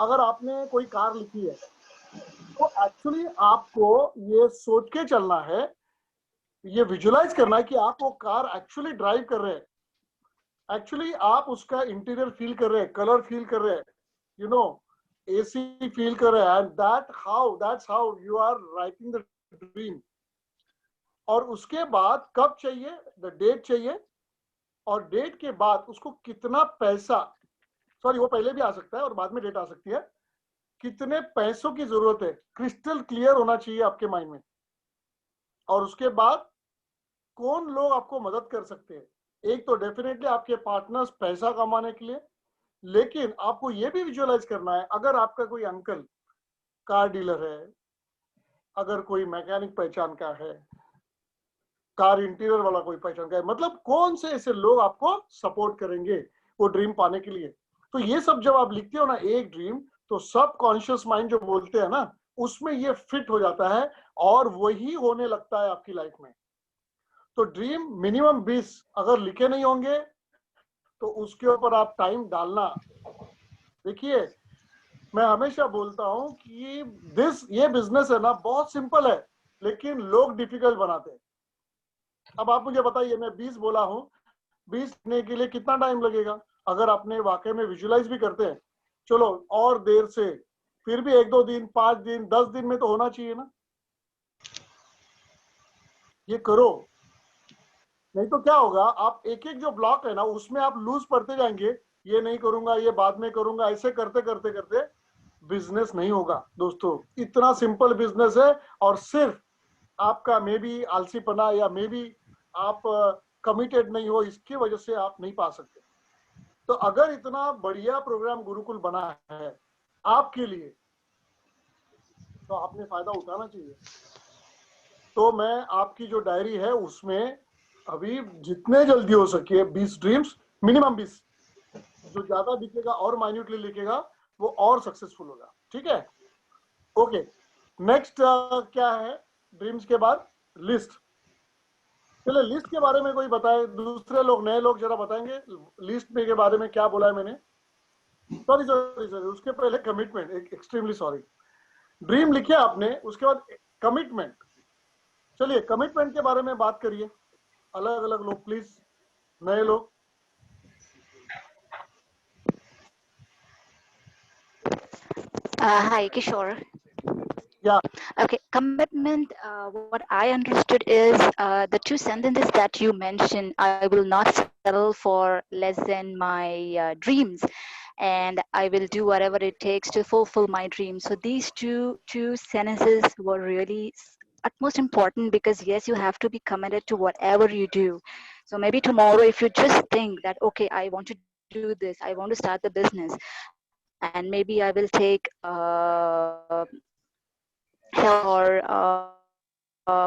अगर आपने कोई कार लिखी है तो एक्चुअली आपको ये सोच के चलना है, ये विजुलाइज करना है कि आप वो कार एक्चुअली ड्राइव कर रहे हैं, एक्चुअली आप उसका इंटीरियर फील कर रहे हैं, कलर फील कर रहे हैं, यू नो, एसी फील कर रहे हैं, and that's how you are writing the dream. और उसके बाद कब चाहिए, द डेट चाहिए, और डेट के बाद उसको कितना पैसा, सॉरी वो पहले भी आ सकता है और बाद में डेट आ सकती है, कितने पैसों की जरूरत है, क्रिस्टल क्लियर होना चाहिए आपके माइंड में। और उसके बाद कौन लोग आपको मदद कर सकते हैं। एक तो डेफिनेटली आपके पार्टनर्स पैसा कमाने के लिए, लेकिन आपको ये भी विजुअलाइज करना है, अगर आपका कोई अंकल कार डीलर है, अगर कोई मैकेनिक पहचान का है, कार इंटीरियर वाला कोई पहचान का है, मतलब कौन से ऐसे लोग आपको सपोर्ट करेंगे वो ड्रीम पाने के लिए। तो ये सब जब आप लिखते हो ना एक ड्रीम, तो सब कॉन्शियस माइंड जो बोलते हैं ना, उसमें ये फिट हो जाता है और वही होने लगता है आपकी लाइफ में। तो ड्रीम मिनिमम 20 अगर लिखे नहीं होंगे तो उसके ऊपर आप टाइम डालना। देखिए, मैं हमेशा बोलता हूं कि ये बिजनेस है ना, बहुत सिंपल है, लेकिन लोग डिफिकल्ट बनाते हैं। अब आप मुझे बताइए, मैं 20 बोला हूं, 20 लिखने के लिए कितना टाइम लगेगा। अगर आपने वाकई में विजुलाइज भी करते हैं, चलो और देर से, फिर भी 1-2 दिन, 5 दिन, 10 दिन में तो होना चाहिए ना। ये करो, नहीं तो क्या होगा, आप एक एक जो ब्लॉक है ना उसमें आप लूज पड़ते जाएंगे, ये नहीं करूंगा, ये बाद में करूंगा, ऐसे करते करते करते बिजनेस नहीं होगा दोस्तों। इतना सिंपल बिजनेस है, और सिर्फ आपका मे बी आलसीपना या मे बी आप कमिटेड नहीं हो, इसकी वजह से आप नहीं पा सकते। तो अगर इतना बढ़िया प्रोग्राम गुरुकुल बना है आपके लिए, तो आपने फायदा उठाना चाहिए। तो मैं आपकी जो डायरी है उसमें अभी जितने जल्दी हो सके 20 ड्रीम्स, मिनिमम 20, जो ज्यादा लिखेगा और माइन्यूटली लिखेगा वो और सक्सेसफुल होगा। ठीक है, ओके। नेक्स्ट क्या है ड्रीम्स के बाद, लिस्ट। चलिए लिस्ट के बारे में कोई बताए, दूसरे लोग, नए लोग जरा बताएंगे लिस्ट में के बारे में क्या बोला है मैंने। सॉरी सॉरी सॉरी, उसके पहले कमिटमेंट, एक्सट्रीमली सॉरी। ड्रीम लिखे आपने, उसके बाद कमिटमेंट। चलिए कमिटमेंट के बारे में बात करिए, अलग अलग लोग प्लीज, नए लोग। Hi, Kishore. या Okay, commitment. What I understood is the two sentences that you mentioned. I will not settle for less than my dreams, and I will do whatever it takes to fulfill my dreams. So these two sentences were really utmost important, because yes, you have to be committed to whatever you do. So maybe tomorrow, if you just think that okay, I want to do this, I want to start the business, and maybe I will take help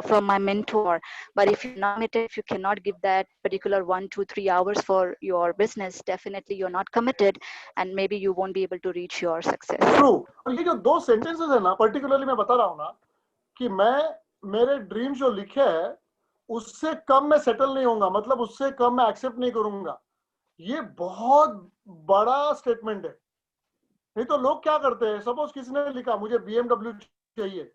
from my mentor, but if you're not committed, if you cannot give that particular 1 2 3 hours for your business, definitely you're not committed, and maybe you won't be able to reach your success. True. और ये जो 2 sentences है ना, particularly मैं बता रहा हूँ ना कि मैं मेरे ड्रीम जो लिखे है उससे कम मैं सेटल नहीं होऊंगा, मतलब उससे कम मैं एक्सेप्ट नहीं करूंगा। ये बहुत बड़ा स्टेटमेंट है। नहीं तो लोग क्या करते हैं, सपोज किसी ने लिखा मुझे BMW चाहिए,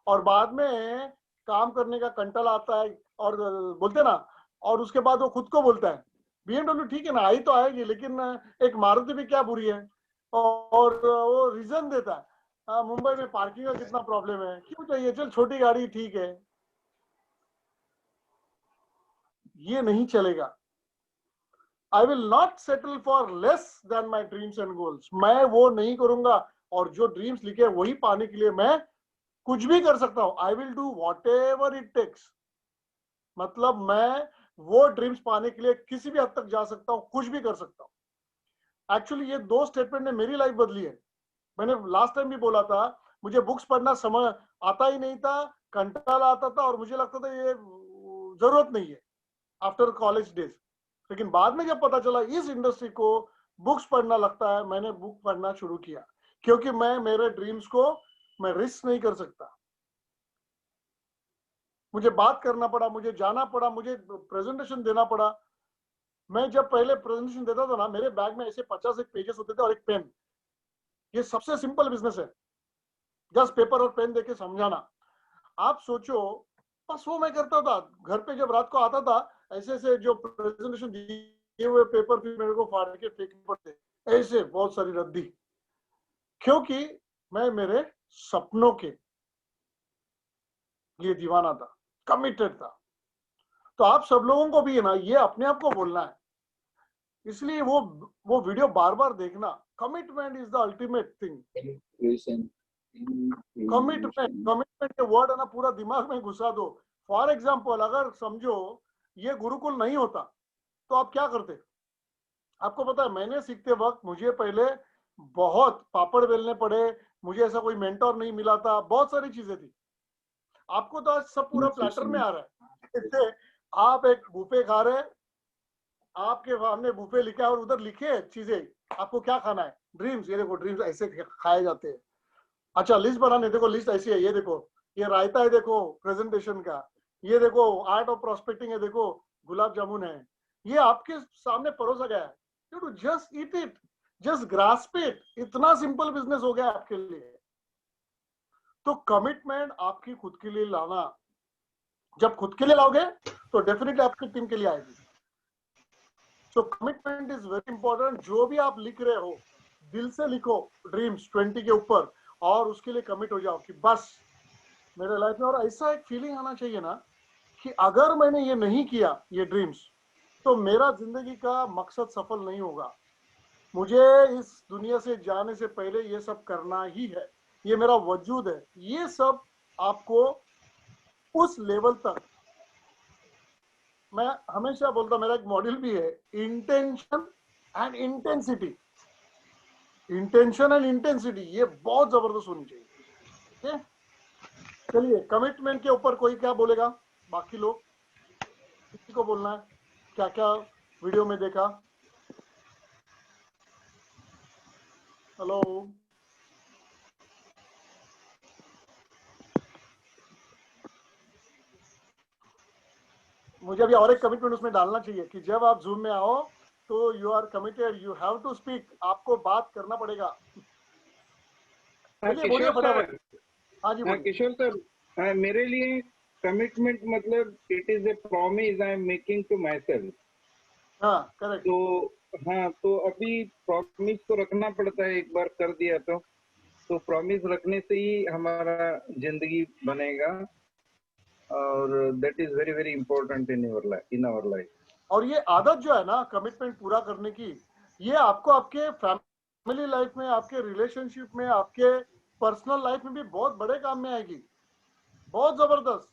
और बाद में काम करने का कंटाला आता है और बोलते हैं ना, और उसके बाद वो खुद को बोलता है BMW ठीक है ना, आई तो आएगी, लेकिन एक मारुति भी क्या बुरी है, और वो रीजन देता है मुंबई में पार्किंग का कितना प्रॉब्लम है, क्यों चाहिए, चल छोटी गाड़ी ठीक है। ये नहीं चलेगा। I will not settle for less than my dreams and goals. मैं वो नहीं करूंगा, और जो ड्रीम्स लिखे वही पाने के लिए मैं कुछ भी कर सकता हूं। I will do whatever it takes. मतलब मैं वो ड्रीम्स पाने के लिए किसी भी हद तक जा सकता हूं, कुछ भी कर सकता हूं। एक्चुअली ये 2 स्टेटमेंट ने मेरी लाइफ बदली है। मैंने लास्ट टाइम भी बोला था, मुझे बुक्स पढ़ना समझ आता ही नहीं था, कंटाला आता था, और मुझे लगता था ये जरूरत नहीं है आफ्टर कॉलेज डेज। लेकिन बाद में जब पता चला इस इंडस्ट्री को बुक्स पढ़ना लगता है, मैंने बुक पढ़ना शुरू किया, क्योंकि मैं मेरे ड्रीम्स को मैं रिस्क नहीं कर सकता। मुझे बात करना पड़ा, मुझे जाना पड़ा, मुझे प्रेजेंटेशन देना पड़ा। मैं जब पहले प्रेजेंटेशन देता था ना, मेरे बैग में ऐसे 50 एक पेजेस होते थे और एक पेन। ये सबसे सिंपल बिजनेस है, जस्ट पेपर और पेन देके समझाना। आप सोचो, बस वो मैं करता था घर पे, जब रात को आता था ऐसे ऐसे जो प्रेजेंटेशन दिए हुए पेपर फिर मेरे को फाड़ के फेंकने पड़ते, ऐसे बहुत सारी रद्दी, क्योंकि मैं मेरे सपनों के लिए दीवाना था, कमिटेड था। तो आप सब लोगों को भी है ना, ये अपने आप को बोलना है। इसलिए वो वीडियो बार बार देखना। Commitment is the ultimate thing. Commitment के वर्ड है ना, पूरा दिमाग में घुसा दो। फॉर एग्जाम्पल, अगर समझो ये गुरुकुल नहीं होता तो आप क्या करते? आपको पता है, मैंने सीखते वक्त मुझे पहले बहुत पापड़ बेलने पड़े, मुझे ऐसा कोई मेंटोर नहीं मिला था, बहुत सारी चीजें थी। आपको तो आज सब पूरा प्लेटर में आ रहा है। इससे आप एक बुफे खा रहे, आपके सामने बुफे लिखा है और उधर लिखे चीजें, आपको क्या खाना है, ड्रीम्स, ये देखो ड्रीम्स ऐसे खाए जाते हैं। अच्छा, लिस्ट बनाने, देखो लिस्ट ऐसी है, ये देखो ये रायता है, देखो प्रेजेंटेशन का, ये देखो आर्ट ऑफ प्रोस्पेक्टिंग है, देखो गुलाब जामुन है, ये आपके सामने परोसा गया है। You too just eat it, just grasp it. इतना सिंपल बिजनेस हो गया आपके लिए। तो कमिटमेंट आपकी खुद के लिए लाना, जब खुद के लिए लाओगे तो डेफिनेटली आपकी टीम के लिए आएगी। सो कमिटमेंट इज वेरी इंपॉर्टेंट। जो भी आप लिख रहे हो, दिल से लिखो ड्रीम्स 20 के ऊपर, और उसके लिए कमिट हो जाओ कि बस मेरे लाइफ में। और ऐसा एक फीलिंग आना चाहिए ना कि अगर मैंने ये नहीं किया, ये ड्रीम्स, तो मेरा जिंदगी का मकसद सफल नहीं होगा। मुझे इस दुनिया से जाने से पहले ये सब करना ही है, ये मेरा वजूद है। ये सब आपको उस लेवल तक, मैं हमेशा बोलता, मेरा एक मॉडल भी है, intention and intensity. Intention and intensity ये बहुत जबरदस्त होनी चाहिए। ठीक है, चलिए कमिटमेंट के ऊपर कोई क्या बोलेगा? बाकी लोग, किसी को बोलना है क्या क्या वीडियो में देखा? हेलो, मुझे अभी और एक कमिटमेंट उसमें डालना चाहिए कि जब आप जूम में आओ तो you are committed, you have to speak, आपको बात करना पड़ेगा। चलिए बोलिए किशोर फटाफट। सर, हाँ जी बोलिए। किशोर सर, मेरे लिए कमिटमेंट मतलब it is a promise I am making to myself. हाँ करेक्ट। तो हाँ, तो अभी प्रॉमिस तो रखना पड़ता है, एक बार कर दिया तो प्रॉमिस रखने से ही हमारा जिंदगी बनेगा, और that is very very important in our life. और ये आदत जो है ना कमिटमेंट पूरा करने की, ये आपको आपके फैमिली लाइफ में, आपके रिलेशनशिप में, आपके पर्सनल लाइफ में भी बहुत बड़े काम में आएगी। बहुत जबरदस्त।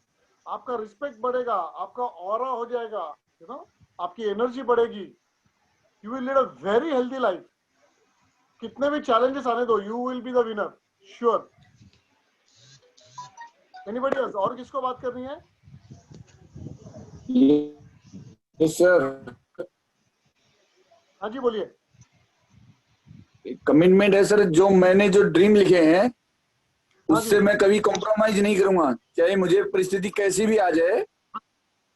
आपका रिस्पेक्ट बढ़ेगा, आपका ऑरा हो जाएगा, यू नो, आपकी एनर्जी बढ़ेगी। You will lead a very healthy life. कितने भी चैलेंजेस आने दो, you will be the winner, sure. Anybody else? और किसको बात करनी है? Yes sir. हाँ जी बोलिए। कमिटमेंट है सर, जो मैंने जो ड्रीम लिखे हैं हाँ उससे जी। मैं कभी कॉम्प्रोमाइज नहीं करूंगा, चाहे मुझे परिस्थिति कैसी भी आ जाए।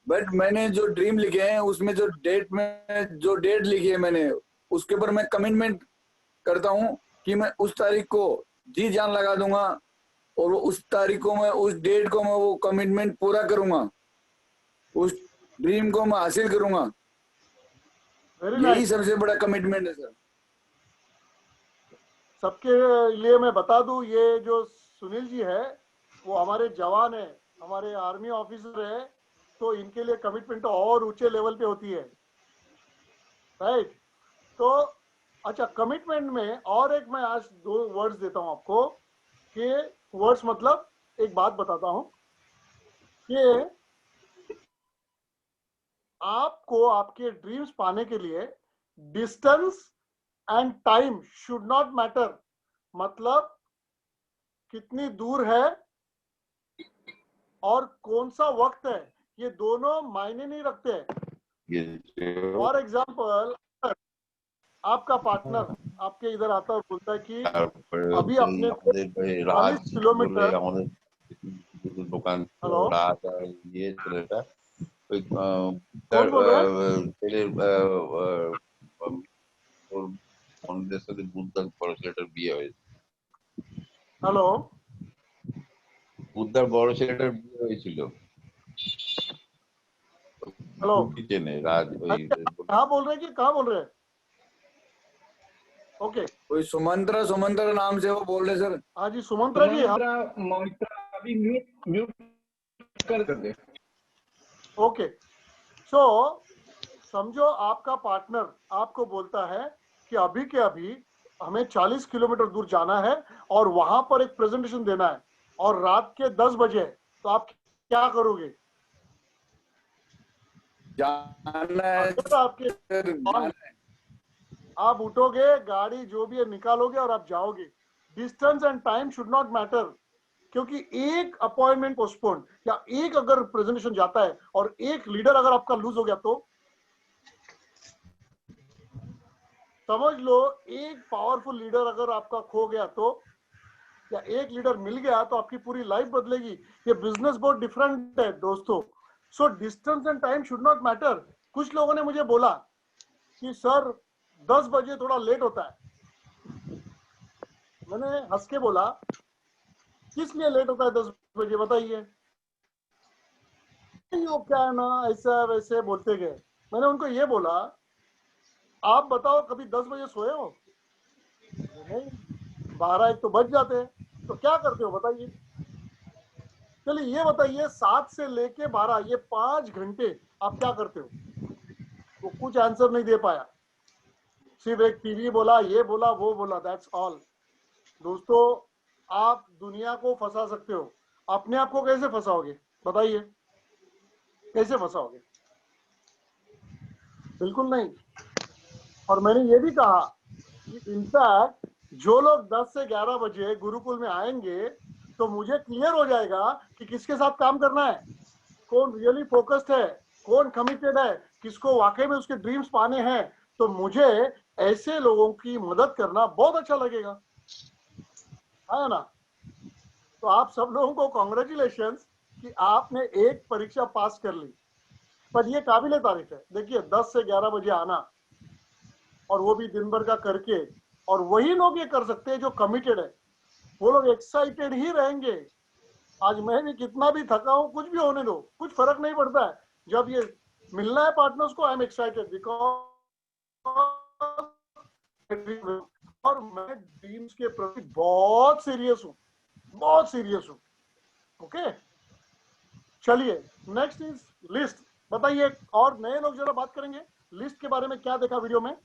बट मैंने जो ड्रीम लिखे हैं उसमें जो डेट लिखी है मैंने, उसके ऊपर मैं कमिटमेंट करता हूं कि मैं उस तारीख को जी जान लगा दूंगा, और वो उस तारीख को मैं, उस डेट को मैं वो कमिटमेंट पूरा करूंगा, उस ड्रीम को मैं हासिल करूंगा। वेरी यही नाइस। सबसे बड़ा कमिटमेंट है सर। सबके लिए मैं बता दूं, ये जो सुनील जी है वो हमारे जवान है, हमारे आर्मी ऑफिसर है, तो इनके लिए कमिटमेंट और ऊंचे लेवल पे होती है, राइट? तो अच्छा, कमिटमेंट में और एक मैं आज 2 वर्ड्स देता हूं आपको, कि वर्ड्स मतलब एक बात बताता हूं कि आपको आपके ड्रीम्स पाने के लिए distance and time should not matter. मतलब कितनी दूर है और कौन सा वक्त है, ये दोनों मायने नहीं रखते हैं। फॉर एग्जाम्पल, आपका पार्टनर आपके इधर आता है और बोलता है कि अभी अपने को 40 किलोमीटर। दुकान हेलो, रात ये ছেলেটা ওই कौन बोल रहे हैं? ছেলের ওর বন্ধুদের সাথে বুধবার পরে ছেলেটার বিয়ে হয়েছে। হ্যালো, বুদ্ধর বড় ছেলেটার বিয়ে হয়েছিল হ্যালো, কিচেনে রাজ ওই कहाँ बोल रहे हैं कि कहाँ बोल रहे हैं? ओके, कोई सुमंत्रा नाम से वो बोल रहे सर। हाँ जी सुमंत्रा जी, आप मोहित्रा अभी म्यूट कर दे। ओके। सो समझो आपका पार्टनर आपको बोलता है कि अभी के अभी हमें 40 किलोमीटर दूर जाना है और वहां पर एक प्रेजेंटेशन देना है और रात के 10 बजे है, तो आप क्या करोगे? जाना है अगर आपके सर, जाना है। आप उठोगे, गाड़ी जो भी है निकालोगे और आप जाओगे। Distance and time should not matter, क्योंकि एक अपॉइंटमेंट पोस्टपोन या एक अगर प्रेजेंटेशन जाता है और एक लीडर अगर आपका लूज हो गया तो समझ लो, एक पावरफुल लीडर अगर आपका खो गया तो, या एक लीडर मिल गया तो आपकी पूरी लाइफ बदलेगी। ये बिजनेस बहुत डिफरेंट है दोस्तों। So distance and time should not matter. कुछ लोगों ने मुझे बोला कि सर 10 बजे थोड़ा लेट होता है। मैंने हंस के बोला, किस लिए लेट होता है 10 बजे बताइए? वो क्या है ना, ऐसा वैसे बोलते गए। मैंने उनको ये बोला, आप बताओ कभी 10 बजे सोए हो? नहीं, 12-1 तो बज जाते हैं, तो क्या करते हो बताइए? चलिए ये बताइए, 7 से लेके 12 ये 5 घंटे आप क्या करते हो? वो कुछ आंसर नहीं दे पाया, सिर्फ एक टीवी बोला, ये बोला, वो बोला, दैट्स ऑल। दोस्तों, आप दुनिया को फंसा सकते हो, अपने आप को कैसे फंसाओगे बताइए? कैसे फंसाओगे? बिल्कुल नहीं। और मैंने ये भी कहा कि इनफैक्ट जो लोग 10 से 11 बजे गुरुकुल में आएंगे तो मुझे क्लियर हो जाएगा कि किसके साथ काम करना है, कौन रियली फोकस्ड है, कौन कमिटेड है, किसको वाकई में उसके ड्रीम्स पाने हैं। तो मुझे ऐसे लोगों की मदद करना बहुत अच्छा लगेगा, है ना? तो आप सब लोगों को कॉन्ग्रेचुलेशंस कि आपने एक परीक्षा पास कर ली, पर ये काबिले तारीफ है। देखिए 10 से 11 बजे आना, और वो भी दिन भर का करके, और वही लोग ये कर सकते हैं जो कमिटेड है। वो लोग एक्साइटेड ही रहेंगे। आज मैं भी कितना भी थका हूं, कुछ भी होने दो, कुछ फर्क नहीं पड़ता है। जब ये मिलना है पार्टनर्स को, आई एम एक्साइटेड बिकॉज, और मैं ड्रीम्स के प्रति बहुत सीरियस हूं, बहुत सीरियस हूं। ओके, चलिए नेक्स्ट इज लिस्ट। बताइए, और नए लोग जरा बात करेंगे लिस्ट के बारे में, क्या देखा वीडियो में?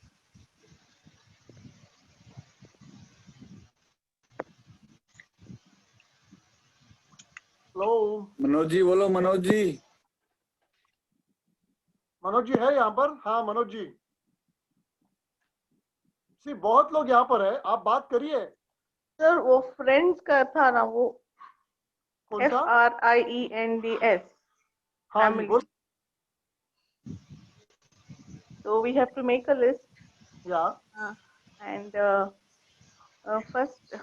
हेलो मनोज जी बोलो, मनोज जी। मनोज जी है यहाँ पर? हाँ मनोज जी, सी बहुत लोग यहाँ पर है, आप बात करिए। सर वो फ्रेंड्स का था ना, वो कौन सा? FRIENDS हाँ जी बोल। so we have to make a list या and first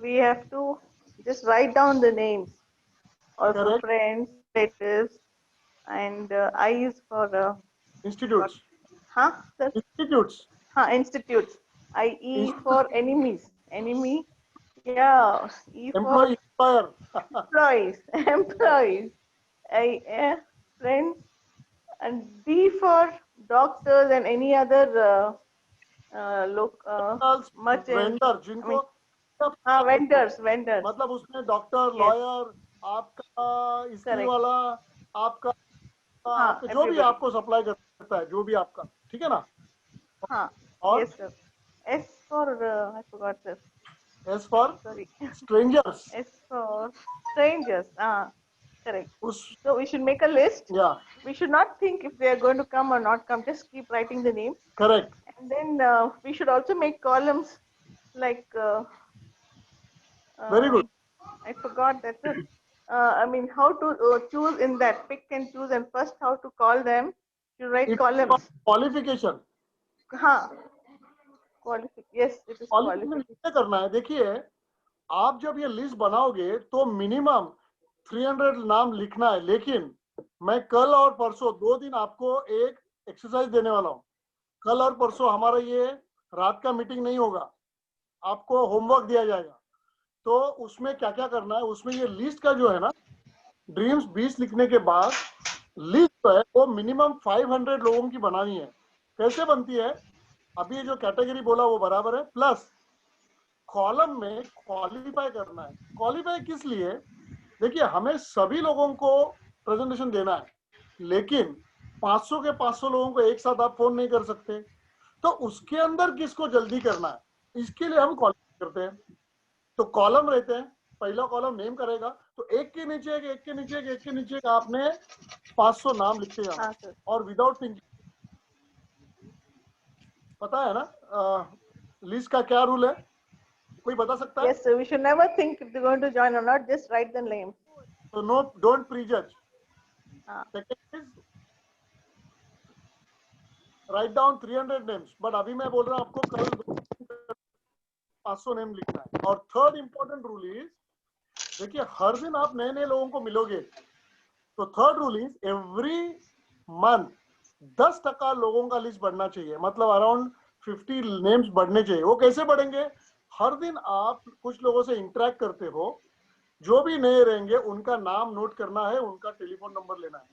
we have to just write down the names also. Correct. Friends, relatives, and I is for institutes, sir, institutes, institutes. IE for enemies, enemy. Yeah, E for employ, employer, employees, employees. Friends, and D for doctors and any other merchants. Vendor, जिनको vendors. मतलब उसमें doctor, Yes. Lawyer, आपका skill Correct. वाला, आपका जो भी everybody. आपको supply करता है, जो भी आपका, ठीक है ना? और Yes, sir. S for I forgot this. S for Sorry. Strangers. S for strangers. Correct. उस So we should make a list. या We should not think if they are going to come or not come. Just keep writing the names. Correct, And then we should also make columns like very good. I forgot that. I mean, how to choose in that, pick and choose, and first how to call them. You write columns. Qualification, Yes, it is qualification qualification. कैसे करना है? देखिए, आप जब ये list बनाओगे तो minimum 300 नाम लिखना है। लेकिन मैं कल और परसों 2 दिन आपको एक एक्सरसाइज देने वाला हूँ। कल और परसों हमारा ये रात का मीटिंग नहीं होगा, आपको होमवर्क दिया जाएगा। तो उसमें क्या क्या करना है, उसमें ये लिस्ट का जो है ना, ड्रीम्स 20 लिखने के बाद लिस्ट जो है वो मिनिमम 500 लोगों की बनानी है। कैसे बनती है, अभी ये जो कैटेगरी बोला वो बराबर है, प्लस कॉलम में क्वालिफाई करना है। क्वालिफाई किस लिए, देखिए हमें सभी लोगों को प्रेजेंटेशन देना है, लेकिन 500 के 500 लोगों को एक साथ आप फोन नहीं कर सकते, तो उसके अंदर किसको जल्दी करना है, इसके लिए हम क्वालिफाई करते हैं। तो कॉलम रहते हैं, पहला कॉलम नेम करेगा, तो एक के नीचे एक, एक के नीचे एक, एक के नीचे एक, आपने 500 नाम लिखते जाना। हाँ सर। और विदाउट थिंकिंग, पता है ना लिस्ट का क्या रूल है, कोई बता सकता है? Yes, sir. We should never think if they're going to join or not. Just write the name. तो नो, डोंट प्रीजज। हाँ. Second is write down 300 names, but अभी मैं बोल रहा हूँ आपको कल 500 नेम लिखना है। और थर्ड इंपॉर्टेंट रूल इज, देखिए हर दिन आप नए नए लोगों को मिलोगे, तो third rule is every month 10% लोगों का लिस्ट बढ़ना चाहिए, मतलब अराउंड 50 नेम्स बढ़ने चाहिए। वो कैसे बढ़ेंगे, हर दिन आप कुछ लोगों से इंटरेक्ट करते हो, जो भी नए रहेंगे उनका नाम नोट करना है, उनका टेलीफोन नंबर लेना है।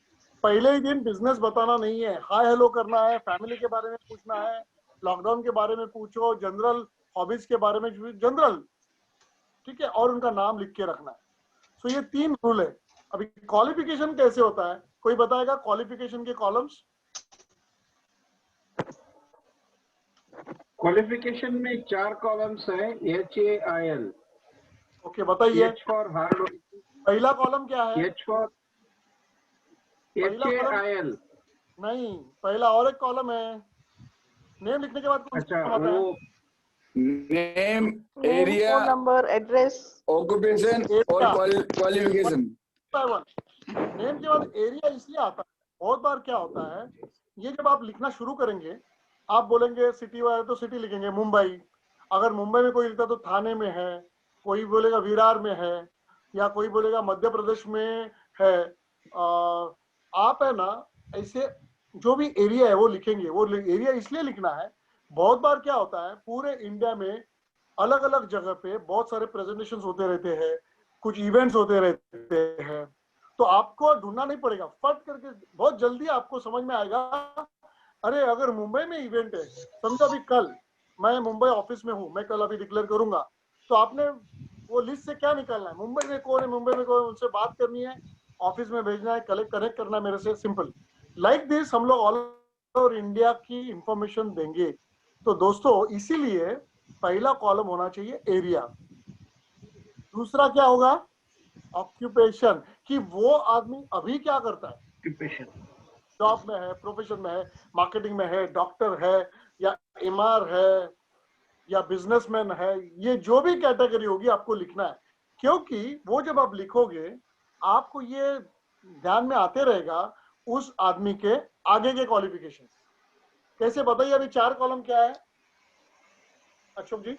पहले ही दिन बिजनेस बताना नहीं है, हाय हेलो करना है, फैमिली के बारे में पूछना है, लॉकडाउन के बारे में पूछो, जनरल हॉबीज के बारे में जनरल, ठीक है, और उनका नाम लिख के रखना है। सो ये 3 रूल है। अभी क्वालिफिकेशन कैसे होता है, कोई बताएगा क्वालिफिकेशन के कॉलम्स? क्वालिफिकेशन में 4 कॉलम्स हैं, HAIL। ओके बताइए, H फॉर हार्ड, पहला कॉलम क्या है? H फॉर पहला कॉलम HAIL। नहीं, पहला और एक कॉलम है, नेम लिखने के बाद कौन सा अच्छा, कॉलम आता है? वो name, Name, area, phone number, address. Occupation और क्वालिफिकेशन। नेम के बाद एरिया इसलिए आता है, बहुत बार क्या होता है, ये जब आप लिखना शुरू करेंगे, आप बोलेंगे सिटी वाले तो सिटी लिखेंगे मुंबई, अगर मुंबई में कोई लिखता तो थाने में है, कोई बोलेगा विरार में है, या कोई बोलेगा मध्य प्रदेश में है। आप है ना, ऐसे जो भी एरिया है वो लिखेंगे। वो एरिया इसलिए लिखना है, बहुत बार क्या होता है पूरे इंडिया में अलग अलग जगह पे बहुत सारे प्रेजेंटेशन होते रहते हैं, कुछ इवेंट्स होते रहते हैं, तो आपको ढूंढना नहीं पड़ेगा, फट करके बहुत जल्दी आपको समझ में आएगा। अरे अगर मुंबई में इवेंट है, समझो अभी कल मैं मुंबई ऑफिस में हूँ, मैं कल अभी डिक्लेयर करूंगा, तो आपने वो लिस्ट से क्या निकालना है, मुंबई में कौन है, मुंबई में कौन है, उनसे बात करनी है, ऑफिस में भेजना है, कनेक्ट करना है मेरे से, सिंपल। लाइक दिस हम लोग ऑल ओवर इंडिया की इंफॉर्मेशन देंगे। तो दोस्तों इसीलिए पहला कॉलम होना चाहिए एरिया। दूसरा क्या होगा, ऑक्यूपेशन, कि वो आदमी अभी क्या करता है, ऑक्यूपेशन, जॉब में है, प्रोफेशन में है, मार्केटिंग में है, डॉक्टर है, या एमआर है, या बिजनेसमैन है, ये जो भी कैटेगरी होगी आपको लिखना है। क्योंकि वो जब आप लिखोगे, आपको ये ध्यान में आते रहेगा उस आदमी के आगे के क्वालिफिकेशन। कैसे बताइए, अभी 4 कॉलम क्या है अशोक जी?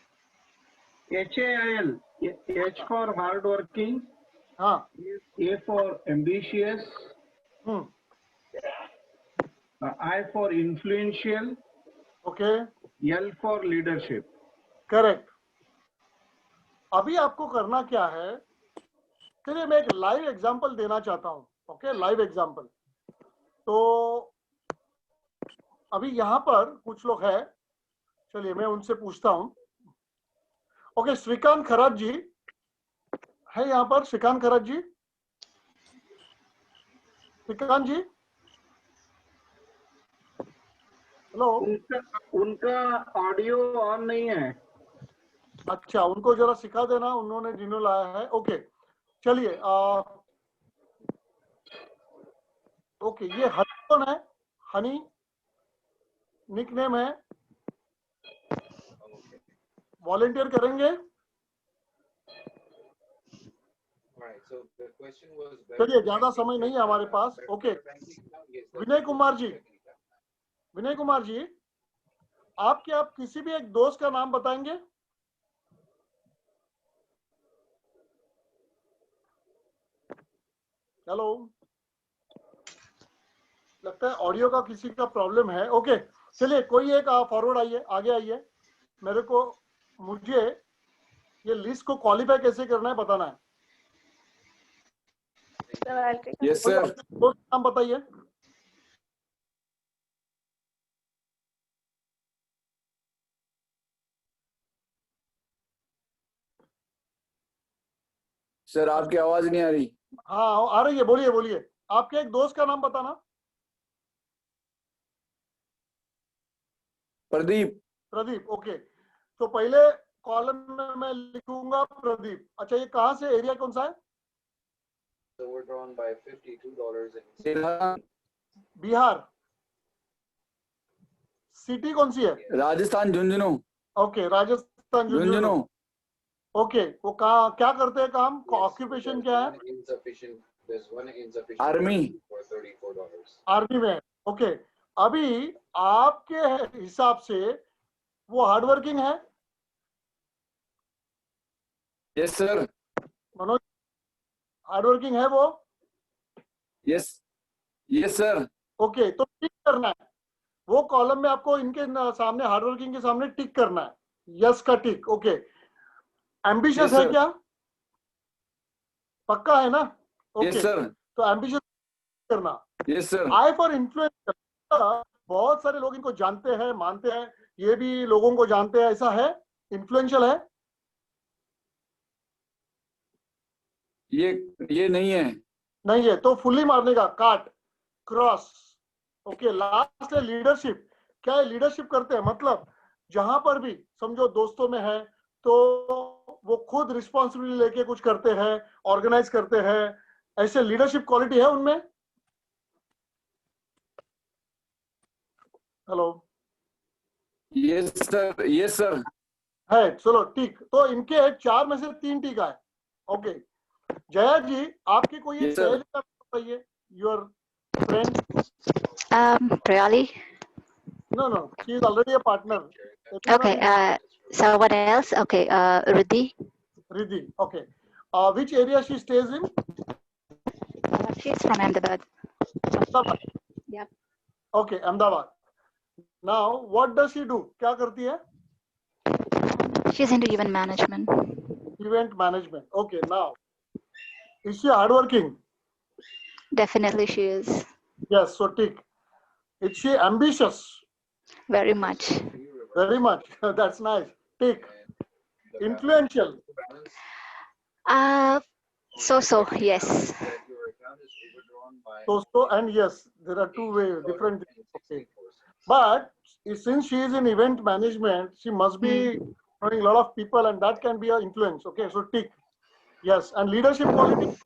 HAIL, H for hard working, हाँ, A for ambitious, I for influential, okay, L for leadership. Correct. अभी आपको करना क्या है, चलिए मैं एक लाइव एग्जांपल देना चाहता हूँ। Okay, live example. तो अभी यहाँ पर कुछ लोग हैं, चलिए मैं उनसे पूछता हूँ। ओके, श्रीकांत खरात जी है यहाँ पर? श्रीकांत खरात जी, श्रीकांत जी, हेलो। उनका ऑडियो ऑन नहीं है। अच्छा, उनको जरा सिखा देना, उन्होंने जिन्हों लाया है। ओके चलिए, ओके, ये हनी कौन है? हनी निकनेम है, वॉलेंटियर करेंगे? चलिए, ज्यादा समय नहीं है हमारे पास। ओके, विनय कुमार जी, विनय कुमार जी, आप किसी भी एक दोस्त का नाम बताएंगे? हेलो, लगता है ऑडियो का किसी का प्रॉब्लम है। ओके चलिए, कोई एक फॉरवर्ड आइए, आगे आइए, मेरे को मुझे ये लिस्ट को क्वालिफाई कैसे करना है बताना है। Sir, I'll take a yes कोई सर। अपने दोस्त का नाम बताइए। सर आपकी आवाज नहीं आ रही। हाँ आ रही है, बोलिए बोलिए। आपके एक दोस्त का नाम बताना। प्रदीप। प्रदीप, ओके। तो पहले कॉलम में मैं लिखूंगा प्रदीप। अच्छा, ये कहाँ से, एरिया कौन सा है? बिहार। सिटी कौन सी है? राजस्थान झुंझुनू। ओके, राजस्थान झुंझुनू। झुंझुनू। ओके, वो कहाँ क्या करते हैं काम? ऑक्यूपेशन क्या है? आर्मी। आर्मी में। ओके, अभी आपके हिसाब से वो हार्डवर्किंग है? Yes sir. मनोज, हार्डवर्किंग है वो? Yes yes sir. ओके, तो टिक करना है वो कॉलम में, आपको इनके सामने, हार्डवर्किंग के सामने टिक करना है, यस का टिक। ओके, एम्बिशियस यस है सर। क्या? पक्का है ना? Yes okay, sir. तो एम्बिशियस करना। Yes sir. I for influence, बहुत सारे लोग इनको जानते हैं, मानते हैं, ये भी लोगों को जानते हैं, ऐसा है? इन्फ्लुएंशियल है? ये नहीं है। नहीं है तो फुल्ली मारने का, काट, क्रॉस। ओके, लास्ट है लीडरशिप। क्या है? लीडरशिप करते हैं, मतलब जहां पर भी समझो दोस्तों में है तो वो खुद रिस्पॉन्सिबिलिटी लेके कुछ करते हैं, ऑर्गेनाइज करते हैं, ऐसे लीडरशिप क्वालिटी है उनमें? Hello? Yes sir. Yes sir. है, चलो ठीक। तो इनके 4 में से 3 टीका है। ओके, जया जी, आपकी कोई एक यस सर। सहेली का नाम बताइए, your friend. Prayali. No no, she is already a partner. Okay. Someone else. Okay. Riddhi. Riddhi, okay. Which area she stays in? She's from Ahmedabad. Ahmedabad. Yep. Okay, Ahmedabad. Now, what does she do? क्या करती है? She's into event management. Event management. Okay, now, is she hardworking? Definitely, she is. Yes, so tick. Is she ambitious? Very much. Very much. That's nice. Tick. Influential? So yes. So and yes, there are two ways, different. Okay. But since she is in event management, she must be knowing a lot of people, and that can be an influence. Okay, so tick. Yes, and leadership quality?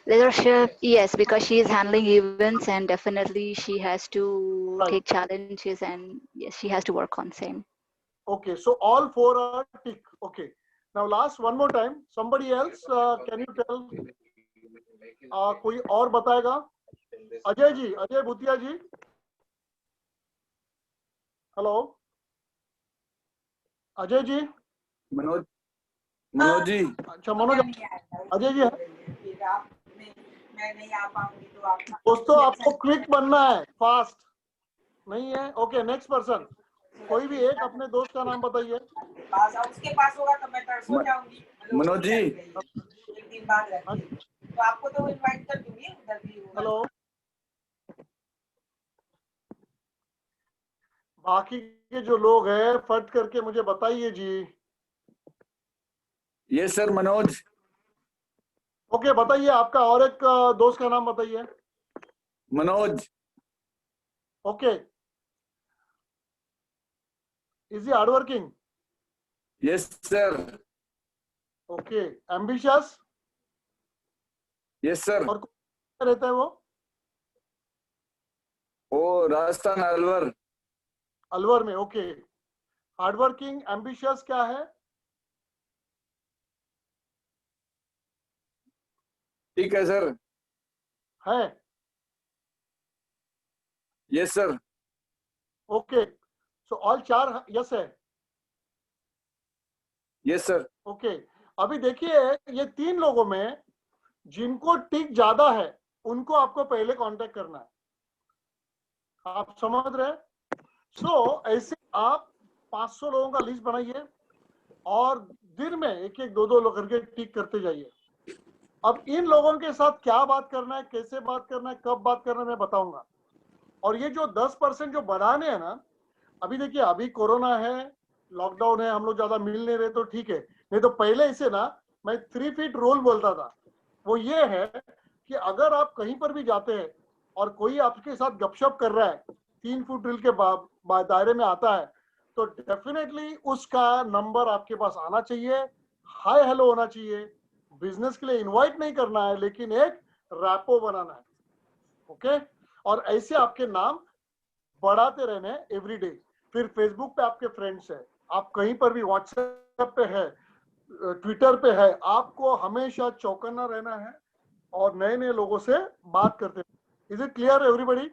Leadership, yes, because she is handling events and definitely she has to Right. take challenges and yes, she has to work on same. Okay, so all 4 are tick. Okay. Now last one more time. Somebody else, can you tell? कोई और बताएगा? अजय जी, अजय भूतिया जी। Hello Ajay ji. Manoj ji. अच्छा मनोज, अजय जी है? दोस्तों, आपको quick बनना है, फास्ट नहीं है। Okay, next person. कोई भी एक अपने दोस्त का नाम बताइए। उसके पास होगा तो मैं सो जाऊंगी। मनोज जी। एक दिन बाद रखिए, तो आपको तो इनवाइट कर दूंगी उधर भी। हेलो, बाकी के जो लोग हैं फट करके मुझे बताइए जी। Yes sir Manoj. ओके, बताइए आपका और एक दोस्त का नाम बताइए। Manoj. Okay, is he hardworking? Yes sir. Okay, ambitious? Yes sir. और कौन रहता है वो राजस्थान अलवर। अलवर में। ओके, हार्डवर्किंग, एम्बिशियस क्या है? ठीक है सर। है। Yes sir. Okay, so all 4 yes है। Yes sir. ओके, अभी देखिए ये 3 लोगों में जिनको टिक ज्यादा है उनको आपको पहले कांटेक्ट करना है। आप समझ रहे हैं? सो ऐसे आप 500 लोगों का लिस्ट बनाइए, और दिन में एक एक दो लोग करके टिक करते जाइए। अब इन लोगों के साथ क्या बात करना है, कैसे बात करना है, कब बात करना है, मैं बताऊंगा। और ये जो 10% जो बढ़ाने हैं ना, अभी देखिए अभी कोरोना है, लॉकडाउन है, हम लोग ज्यादा मिल नहीं रहे तो ठीक है, नहीं तो पहले इसे ना मैं 3 फीट रूल बोलता था। वो ये है कि अगर आप कहीं पर भी जाते हैं और कोई आपके साथ गपशप कर रहा है 3 फुट रूल के दायरे में आता है, तो डेफिनेटली उसका नंबर आपके पास आना चाहिए, हाय हेलो होना चाहिए। बिजनेस के लिए इनवाइट नहीं करना है, लेकिन एक रैपो बनाना है। ओके, और ऐसे आपके नाम बढ़ाते रहने एवरी डे। फिर फेसबुक पे आपके फ्रेंड्स है, आप कहीं पर भी व्हाट्सएप पे है, ट्विटर पे है, आपको हमेशा चौकन्ना रहना है और नए नए लोगों से बात करते हैं। Is it clear everybody?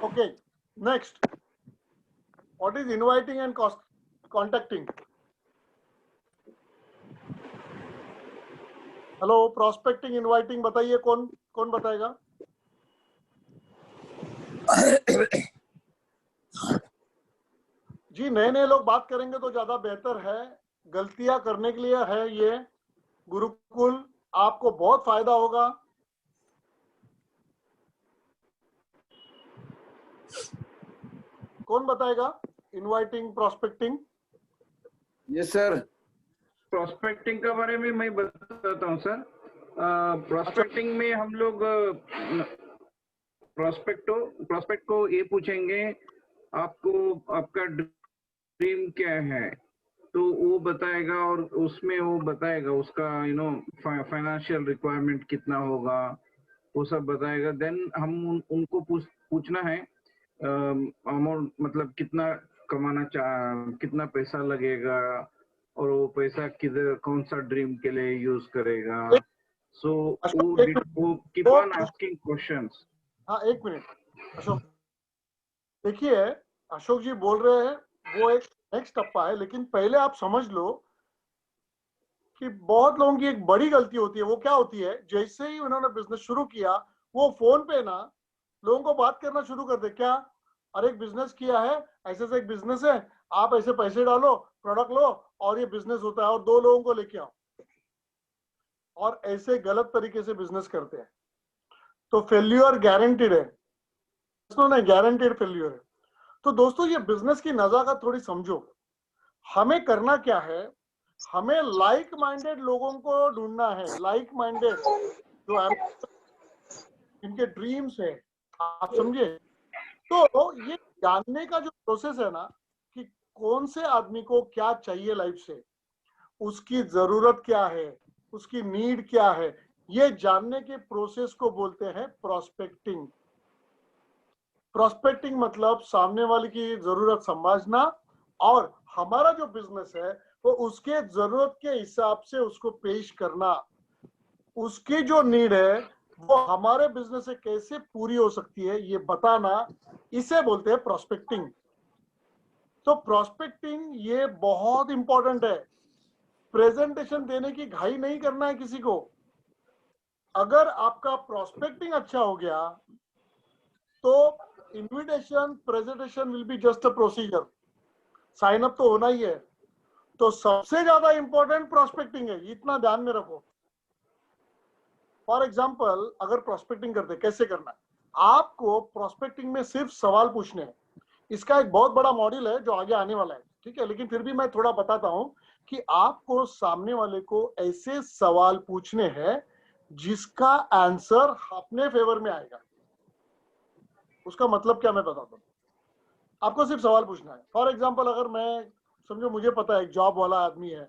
Okay, next, what is inviting and contacting? Hello, prospecting, inviting बताइए, कौन कौन बताएगा? जी, नए नए लोग बात करेंगे तो ज्यादा बेहतर है। गलतियां करने के लिए है ये गुरुकुल, आपको बहुत फायदा होगा। कौन बताएगा inviting, prospecting? Yes sir. Prospecting के बारे में मैं बताता हूँ सर। प्रोस्पेक्टिंग में हम लोग प्रोस्पेक्ट को ये पूछेंगे आपको आपका ड्रीम क्या है, तो वो बताएगा और उसमें वो बताएगा उसका फाइनेंशियल रिक्वायरमेंट कितना होगा, वो सब बताएगा। देन हम उनको पूछना है अमाउंट, मतलब कितना कमाना कितना पैसा लगेगा और वो पैसा किधर कौन सा ड्रीम के लिए यूज करेगा। सो वो कीप ऑन आस्किंग क्वेश्चंस। हाँ, एक मिनट अशोक, देखिए अशोक जी बोल रहे हैं वो एक नेक्स्ट टप्पा है, लेकिन पहले आप समझ लो कि बहुत लोगों की एक बड़ी गलती होती है। वो क्या होती है, जैसे ही उन्होंने बिजनेस शुरू किया वो फोन पे ना लोगों को बात करना शुरू कर दे, क्या अरे एक बिजनेस किया है, ऐसे से एक बिजनेस है, आप ऐसे पैसे डालो, प्रोडक्ट लो और ये बिजनेस होता है, और 2 लोगों को लेके आओ, और ऐसे गलत तरीके से बिजनेस करते हैं। तो फेल्यूर गारंटीड है, नहीं गारंटीड फेल्यूर है। तो दोस्तों, ये बिजनेस की नजाकत थोड़ी समझो। हमें करना क्या है, हमें लाइक माइंडेड लोगों को ढूंढना है, लाइक माइंडेड जो इनके ड्रीम्स है, आप समझे? तो ये जानने का जो प्रोसेस है ना कि कौन से आदमी को क्या चाहिए लाइफ से, उसकी जरूरत क्या है, उसकी नीड क्या है, ये जानने के प्रोसेस को बोलते हैं प्रोस्पेक्टिंग। प्रोस्पेक्टिंग मतलब सामने वाले की जरूरत समझना और हमारा जो बिजनेस है वो उसके जरूरत के हिसाब से उसको पेश करना। उसकी जो नीड है वो हमारे बिजनेस से कैसे पूरी हो सकती है ये बताना, इसे बोलते हैं प्रोस्पेक्टिंग। तो प्रोस्पेक्टिंग ये बहुत इंपॉर्टेंट है। प्रेजेंटेशन देने की घाई नहीं करना है किसी को। अगर आपका प्रोस्पेक्टिंग अच्छा हो गया तो invitation presentation will be just a procedure, sign up तो होना ही है। तो सबसे ज्यादा इंपॉर्टेंट प्रोस्पेक्टिंग है, इतना ध्यान में रखो। फॉर एग्जाम्पल, अगर प्रोस्पेक्टिंग करते कैसे करना है, आपको प्रोस्पेक्टिंग में सिर्फ सवाल पूछने हैं। इसका एक बहुत बड़ा मॉड्यूल है जो आगे आने वाला है, ठीक है, लेकिन फिर भी मैं थोड़ा बताता हूं कि आपको सामने वाले को ऐसे सवाल पूछने हैं जिसका आंसर अपने फेवर में आएगा। उसका मतलब क्या मैं बताता हूं। आपको सिर्फ सवाल पूछना है। फॉर एग्जाम्पल, अगर मैं समझो मुझे पता है एक जॉब वाला आदमी है,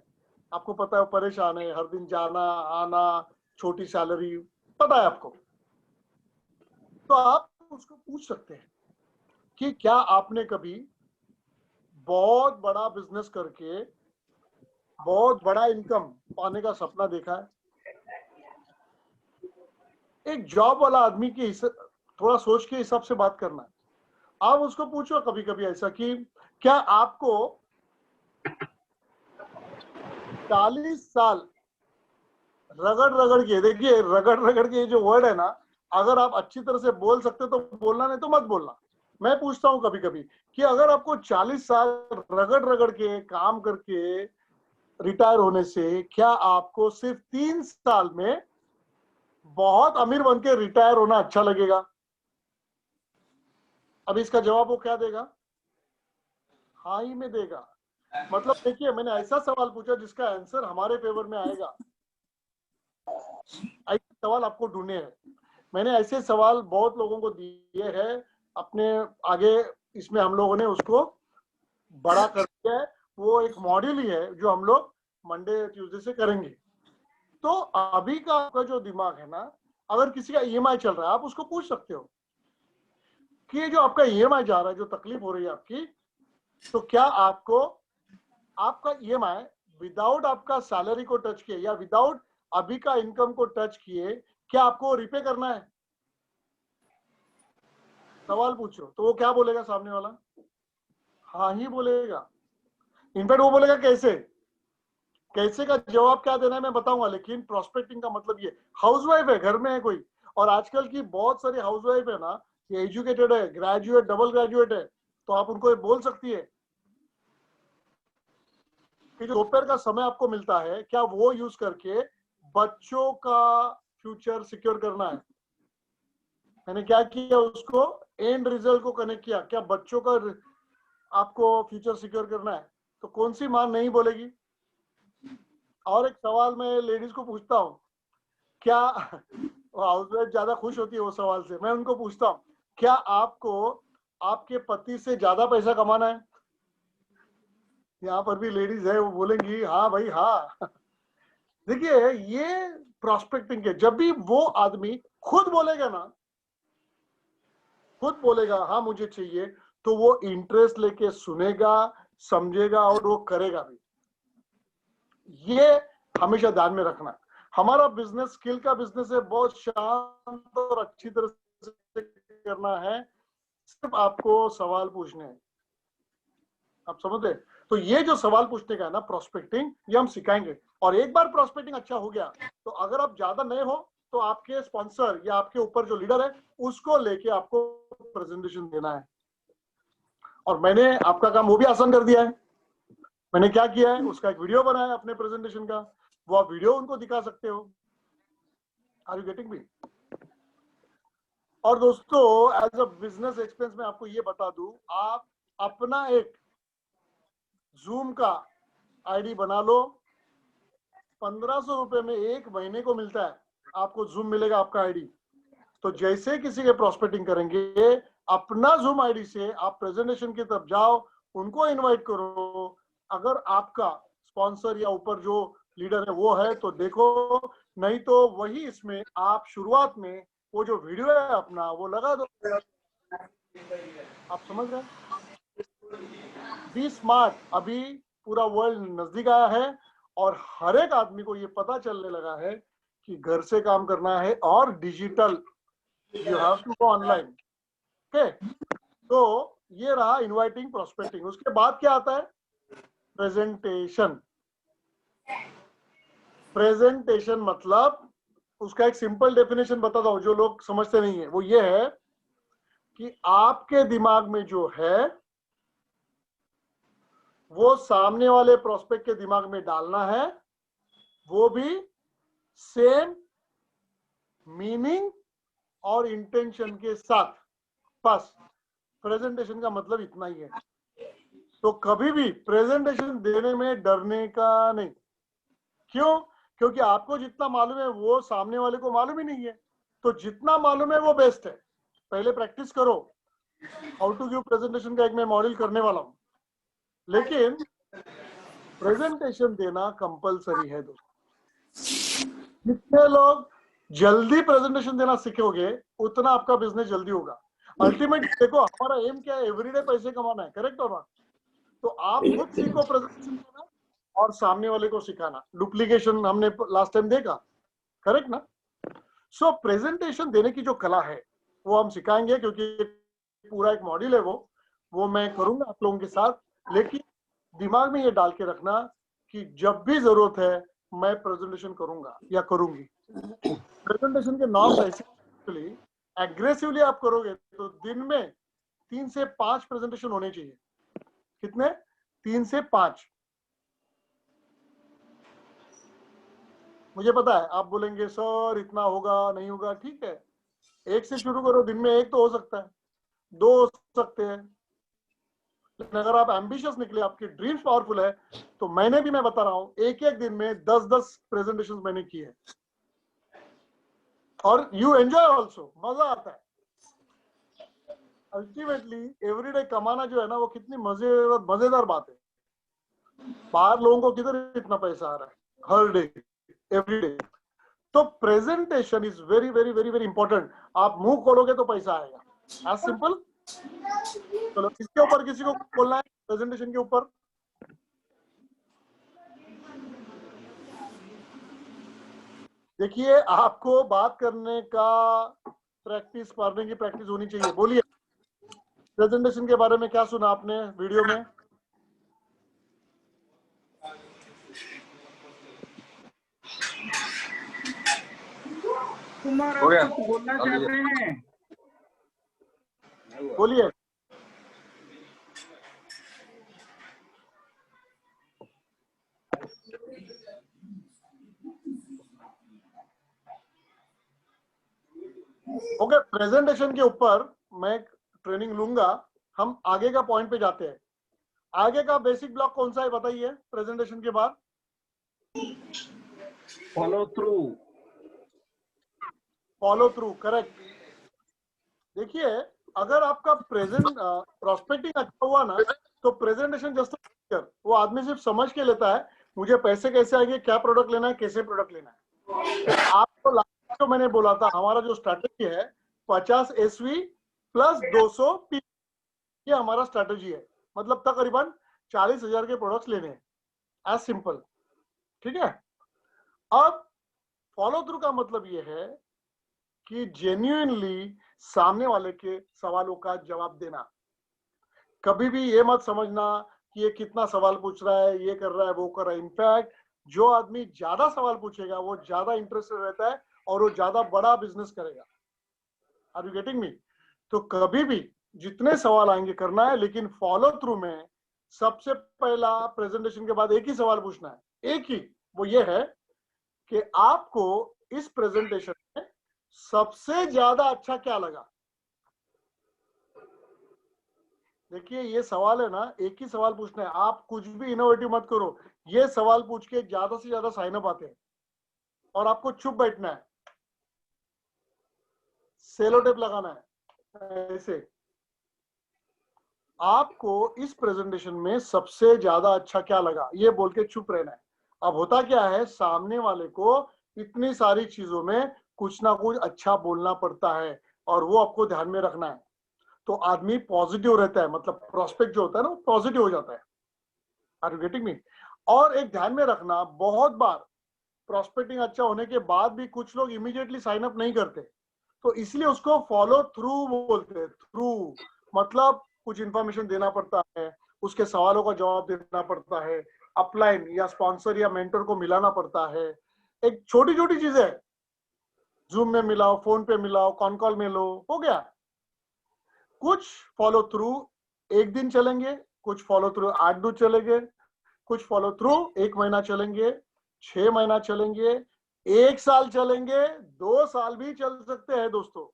आपको पता है वो परेशान है, हर दिन जाना आना, छोटी सैलरी, पता है आपको, तो आप उसको पूछ सकते हैं कि क्या आपने कभी बहुत बड़ा बिजनेस करके बहुत बड़ा इनकम पाने का सपना देखा है? एक जॉब वाला आदमी की थोड़ा सोच के हिसाब से बात करना है। आप उसको पूछो कभी कभी ऐसा कि क्या आपको 40 साल रगड़ रगड़ के, देखिए रगड़ रगड़ के जो वर्ड है ना, अगर आप अच्छी तरह से बोल सकते तो बोलना, नहीं तो मत बोलना। मैं पूछता हूं कभी कभी कि अगर आपको 40 साल रगड़ रगड़ के काम करके रिटायर होने से क्या आपको सिर्फ 3 साल में बहुत अमीर बन के रिटायर होना अच्छा लगेगा? अब इसका जवाब वो क्या देगा? हाँ ही में देगा। मतलब देखिए, मैंने ऐसा सवाल पूछा जिसका आंसर हमारे फेवर में आएगा। ऐसे सवाल आपको ढूंढने हैं। मैंने ऐसे सवाल बहुत लोगों को दिए हैं अपने आगे, इसमें हम लोगों ने उसको बड़ा कर दिया है। वो एक मॉड्यूल ही है जो हम लोग मंडे ट्यूसडे से करेंगे। तो अभी का आपका जो दिमाग है ना, अगर किसी का ईएमआई चल रहा है, आप उसको पूछ सकते हो कि ये जो आपका ईएमआई जा रहा है, जो तकलीफ हो रही है आपकी, तो क्या आपको आपका ईएमआई विदाउट आपका सैलरी को टच किए या विदाउट अभी का इनकम को टच किए, क्या आपको रिपे करना है? सवाल पूछो तो वो क्या बोलेगा सामने वाला? हाँ ही बोलेगा। इनफैक्ट वो बोलेगा कैसे। कैसे का जवाब क्या देना है मैं बताऊंगा, लेकिन प्रोस्पेक्टिंग का मतलब ये, हाउसवाइफ है, घर में है कोई, और आजकल की बहुत सारी हाउसवाइफ है ना, ये एजुकेटेड है, ग्रेजुएट, डबल ग्रेजुएट है, तो आप उनको ये बोल सकती है कि जो दोपहर का समय आपको मिलता है, क्या वो यूज करके बच्चों का फ्यूचर सिक्योर करना है? मैंने क्या किया, उसको एंड रिजल्ट को कनेक्ट किया। क्या बच्चों का आपको फ्यूचर सिक्योर करना है? तो कौन सी मां नहीं बोलेगी? और एक सवाल मैं लेडीज को पूछता हूँ, क्या हाउसवाइफ ज्यादा खुश होती है वो सवाल से? मैं उनको पूछता हूँ, क्या आपको आपके पति से ज्यादा पैसा कमाना है? यहाँ पर भी लेडीज है, वो बोलेंगी हाँ भाई हाँ। देखिए, ये प्रोस्पेक्टिंग के, जब भी वो आदमी खुद बोलेगा ना, खुद बोलेगा हाँ मुझे चाहिए, तो वो इंटरेस्ट लेके सुनेगा, समझेगा और वो करेगा भी। ये हमेशा ध्यान में रखना। हमारा बिजनेस स्किल का बिजनेस है, बहुत शांत और अच्छी तरह से करना है, सिर्फ आपको सवाल पूछने हैं। आप समझते? तो ये जो सवाल पूछने का है ना, प्रोस्पेक्टिंग, ये हम सिखाएंगे। और एक बार प्रोस्पेक्टिंग अच्छा हो गया तो अगर आप ज्यादा नए हो तो आपके स्पॉन्सर या आपके ऊपर जो लीडर है उसको लेके आपको प्रेजेंटेशन देना है। और मैंने आपका काम वो भी आसान कर दिया है। मैंने क्या किया है, उसका एक वीडियो बनाया अपने प्रेजेंटेशन का, वो आप वीडियो उनको दिखा सकते हो। Are you getting me? और दोस्तों, एज अ बिजनेस एक्सपेंस में आपको ये बता दूं, आप अपना एक जूम का आईडी बना लो। 1500 रुपए में 1 महीने को मिलता है, आपको जूम मिलेगा आपका आईडी। तो जैसे किसी के प्रोस्पेक्टिंग करेंगे, अपना जूम आईडी से आप प्रेजेंटेशन की तरफ जाओ, उनको इनवाइट करो। अगर आपका स्पॉन्सर या ऊपर जो लीडर है वो है तो देखो, नहीं तो वही इसमें आप शुरुआत में वो जो वीडियो है अपना वो लगा दो। आप समझ रहे हैं? Be smart. अभी पूरा वर्ल्ड नजदीक आया है और हर एक आदमी को ये पता चलने लगा है कि घर से काम करना है और digital, you have to go online. Okay, तो ये रहा इनवाइटिंग, प्रोस्पेक्टिंग। उसके बाद क्या आता है? प्रेजेंटेशन। प्रेजेंटेशन मतलब, उसका एक सिंपल डेफिनेशन बताता हूं जो लोग समझते नहीं है, वो ये है कि आपके दिमाग में जो है वो सामने वाले प्रोस्पेक्ट के दिमाग में डालना है, वो भी सेम मीनिंग और इंटेंशन के साथ। बस प्रेजेंटेशन का मतलब इतना ही है। तो कभी भी प्रेजेंटेशन देने में डरने का नहीं। क्यों? क्योंकि आपको जितना मालूम है वो सामने वाले को मालूम ही नहीं है। तो जितना मालूम है वो बेस्ट है। पहले प्रैक्टिस करो। हाउ टू गिव प्रेजेंटेशन का एक मैं मॉडल करने वाला हूं, लेकिन प्रेजेंटेशन देना कंपलसरी है दोस्तों। जितने लोग जल्दी प्रेजेंटेशन देना सीखोगे उतना आपका बिजनेस जल्दी होगा। अल्टीमेटली देखो, हमारा एम क्या है? एवरीडे पैसे कमाना है, करेक्ट और नॉट? तो आप खुद सीखो प्रेजेंटेशन देना और सामने वाले को सिखाना। डुप्लीकेशन हमने लास्ट टाइम देखा, करेक्ट ना? सो प्रेजेंटेशन देने की जो कला है वो हम सिखाएंगे, क्योंकि पूरा एक मॉड्यूल है वो मैं करूंगा आप लोगों के साथ। लेकिन दिमाग में ये डाल के रखना कि जब भी जरूरत है मैं प्रेजेंटेशन करूंगा या करूंगी। प्रेजेंटेशन के नॉर्म्स ऐसे, एग्रेसिवली आप करोगे तो दिन में 3 से 5 प्रेजेंटेशन होने चाहिए। कितने? 3 से 5। मुझे पता है आप बोलेंगे सर इतना होगा नहीं होगा, ठीक है, 1 से शुरू करो, दिन में 1 तो हो सकता है, 2 हो सकते हैं, लेकिन अगर आप एम्बिशियस निकले, आपकी ड्रीम्स पावरफुल है, तो मैंने भी, मैं बता रहा हूँ, एक एक दिन में 10-10 प्रेजेंटेशन मैंने किए हैं, और यू एंजॉय ऑल्सो, मजा आता है। अल्टीमेटली एवरीडे कमाना जो है ना, वो कितनी मजेदार बात है। बाहर लोगों को किधर इतना पैसा आ रहा है, हर डे, एवरी डे। तो presentation is very very very very important. आप मुंह खोलोगे तो पैसा आएगा, एज सिंपल। चलो इसके ऊपर किसी को बोलना है प्रेजेंटेशन के ऊपर? देखिए, आपको बात करने का प्रैक्टिस, पढ़ने की प्रैक्टिस होनी चाहिए। बोलिए, प्रेजेंटेशन के बारे में क्या सुना आपने वीडियो में? कुमार, हो आप गया? कुछ बोलना चाहते हैं? बोलिए। ओके, प्रेजेंटेशन के ऊपर मैं ट्रेनिंग लूंगा। हम आगे का पॉइंट पे जाते हैं। आगे का बेसिक ब्लॉक कौन सा है बताइए प्रेजेंटेशन के बाद? Follow through. Follow through, correct. देखिए, अगर आपका प्रेजेंट प्रोस्पेक्टिंग अच्छा हुआ ना, तो प्रेजेंटेशन जस्ट वो आदमी सिर्फ समझ के लेता है मुझे पैसे कैसे आएंगे, क्या प्रोडक्ट लेना है, कैसे प्रोडक्ट लेना है। आपको लास्ट जो मैंने बोला था, हमारा जो स्ट्रैटेजी है 50 एसवी प्लस 200 पी, ये हमारा स्ट्रैटेजी है। मतलब तकरीबन 40,000 के प्रोडक्ट्स लेने हैं, एज सिंपल। ठीक है। अब फॉलो थ्रू का मतलब ये है कि जेन्युइनली सामने वाले के सवालों का जवाब देना। कभी भी ये मत समझना कि ये कितना सवाल पूछ रहा है, ये कर रहा है, वो कर रहा है। इनफैक्ट जो आदमी ज्यादा सवाल पूछेगा वो ज्यादा इंटरेस्टेड रहता है और वो ज्यादा बड़ा बिजनेस करेगा। Are you getting me? तो कभी भी जितने सवाल आएंगे करना है, लेकिन फॉलो थ्रू में सबसे पहला प्रेजेंटेशन के बाद एक ही सवाल पूछना है, एक ही। वो ये है कि आपको इस प्रेजेंटेशन में सबसे ज्यादा अच्छा क्या लगा। देखिए, ये सवाल है ना, एक ही सवाल पूछना है। आप कुछ भी इनोवेटिव मत करो, ये सवाल पूछ के ज्यादा से ज्यादा साइन अप आते हैं और आपको चुप बैठना है, सेलो टेप लगाना है ऐसे। आपको इस प्रेजेंटेशन में सबसे ज्यादा अच्छा क्या लगा ये बोल के चुप रहना है। अब होता क्या है, सामने वाले को इतनी सारी चीजों में कुछ ना कुछ अच्छा बोलना पड़ता है और वो आपको ध्यान में रखना है। तो आदमी पॉजिटिव रहता है, मतलब प्रोस्पेक्ट जो होता है ना, वो पॉजिटिव हो जाता है। Are you getting me? और एक ध्यान में रखना, बहुत बार प्रोस्पेक्टिंग अच्छा होने के बाद भी कुछ लोग इमीडिएटली साइन अप नहीं करते, तो इसलिए उसको फॉलो थ्रू बोलते हैं। थ्रू मतलब कुछ इंफॉर्मेशन देना पड़ता है, उसके सवालों का जवाब देना पड़ता है, अपलाइन या स्पॉन्सर या मेंटर को मिलाना पड़ता है। एक छोटी छोटी चीजें, जूम में मिलाओ, फोन पे मिलाओ, कॉन कॉल में लो, हो गया। कुछ फॉलो थ्रू एक दिन चलेंगे, कुछ फॉलो थ्रू 8 दिन चलेंगे, कुछ फॉलो थ्रू 1 महीना चलेंगे, 6 महीना चलेंगे, 1 साल चलेंगे, 2 साल भी चल सकते हैं दोस्तों।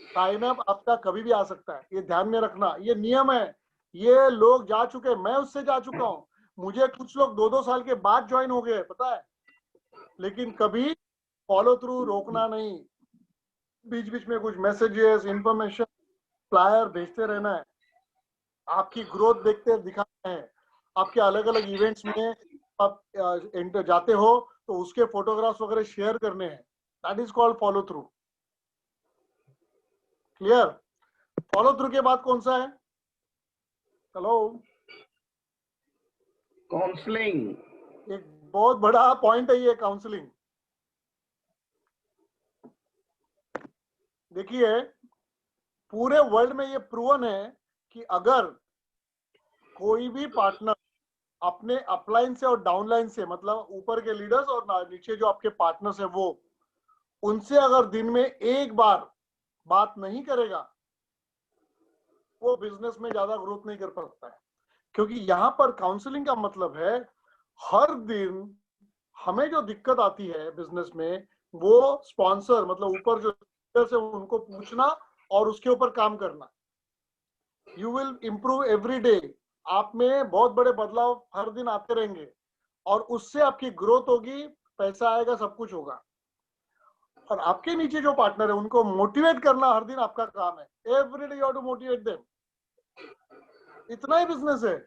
साइन अप आपका कभी भी आ सकता है, ये ध्यान में रखना, ये नियम है। ये लोग जा चुके, मैं उससे जा चुका हूं, मुझे कुछ लोग 2-2 साल के बाद ज्वाइन हो गए, पता है। लेकिन कभी फॉलो थ्रू रोकना नहीं, बीच बीच में कुछ मैसेजेस, इंफॉर्मेशन, फ्लायर भेजते रहना है। आपकी ग्रोथ देखते दिखाना है। आपके अलग अलग इवेंट्स में आप जाते हो तो उसके फोटोग्राफ्स वगैरह शेयर करने हैं। That is called follow through. Clear? Follow through के बाद कौन सा है? Hello, counselling. एक बहुत बड़ा पॉइंट है ये, काउंसलिंग। देखिए, पूरे वर्ल्ड में ये प्रूवन है कि अगर कोई भी पार्टनर अपने अपलाइन से और डाउनलाइन से, मतलब ऊपर के लीडर्स और नीचे जो आपके पार्टनर्स है, वो उनसे अगर दिन में एक बार बात नहीं करेगा वो बिजनेस में ज्यादा ग्रोथ नहीं कर सकता है। क्योंकि यहाँ पर काउंसलिंग का मतलब है हर दिन हमें जो दिक्कत आती है बिजनेस में वो स्पॉन्सर मतलब ऊपर जो से उनको पूछना और उसके ऊपर काम करना। You will improve every day. आप में बहुत बड़े बदलाव हर दिन आते रहेंगे और उससे आपकी ग्रोथ होगी, पैसा आएगा, सब कुछ होगा। और आपके नीचे जो पार्टनर है उनको मोटिवेट करना हर दिन आपका काम है। Every day you have to motivate them. इतना ही बिजनेस है।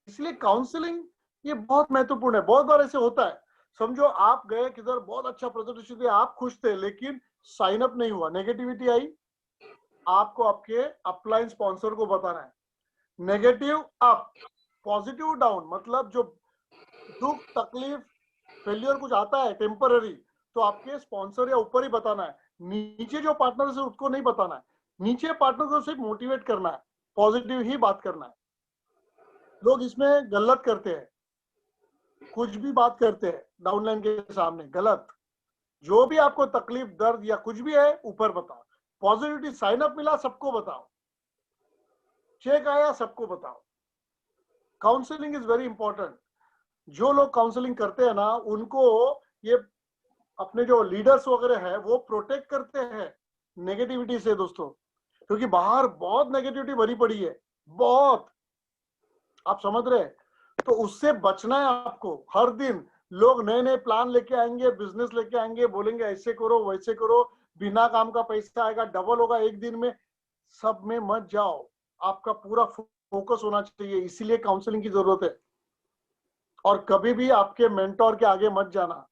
इसलिए काउंसलिंग ये बहुत महत्वपूर्ण है। बहुत बार ऐसे होता है, समझो आप गए किधर, बहुत अच्छा प्रेजेंटेशन दिया, आप खुश थे, लेकिन साइन अप नहीं हुआ, नेगेटिविटी आई। आपको आपके अपलाइन स्पॉन्सर को बताना है नेगेटिव अप, पॉजिटिव डाउन। मतलब जो दुख तकलीफ फेलियर कुछ आता है टेम्पररी, तो आपके स्पॉन्सर या ऊपर ही बताना है। नीचे जो पार्टनर है उसको नहीं बताना है। नीचे पार्टनर को सिर्फ मोटिवेट करना है, पॉजिटिव ही बात करना है। लोग इसमें गलत करते हैं, कुछ भी बात करते हैं डाउनलाइन के सामने, गलत। जो भी आपको तकलीफ दर्द या कुछ भी है ऊपर बताओ। पॉजिटिविटी, साइन अप मिला सबको बताओ, चेक आया सबको बताओ। Counselling is very important. जो लोग काउंसलिंग करते हैं ना उनको ये अपने जो लीडर्स वगैरह है वो प्रोटेक्ट करते हैं नेगेटिविटी से दोस्तों। क्योंकि बाहर बहुत नेगेटिविटी भरी पड़ी है, बहुत, आप समझ रहे हैं। तो उससे बचना है आपको। हर दिन लोग नए नए प्लान लेके आएंगे, बिजनेस लेके आएंगे, बोलेंगे ऐसे करो वैसे करो, बिना काम का पैसा आएगा, डबल होगा एक दिन में। सब में मत जाओ, आपका पूरा फोकस होना चाहिए। इसीलिए काउंसलिंग की जरूरत है। और कभी भी आपके मेंटोर के आगे मत जाना।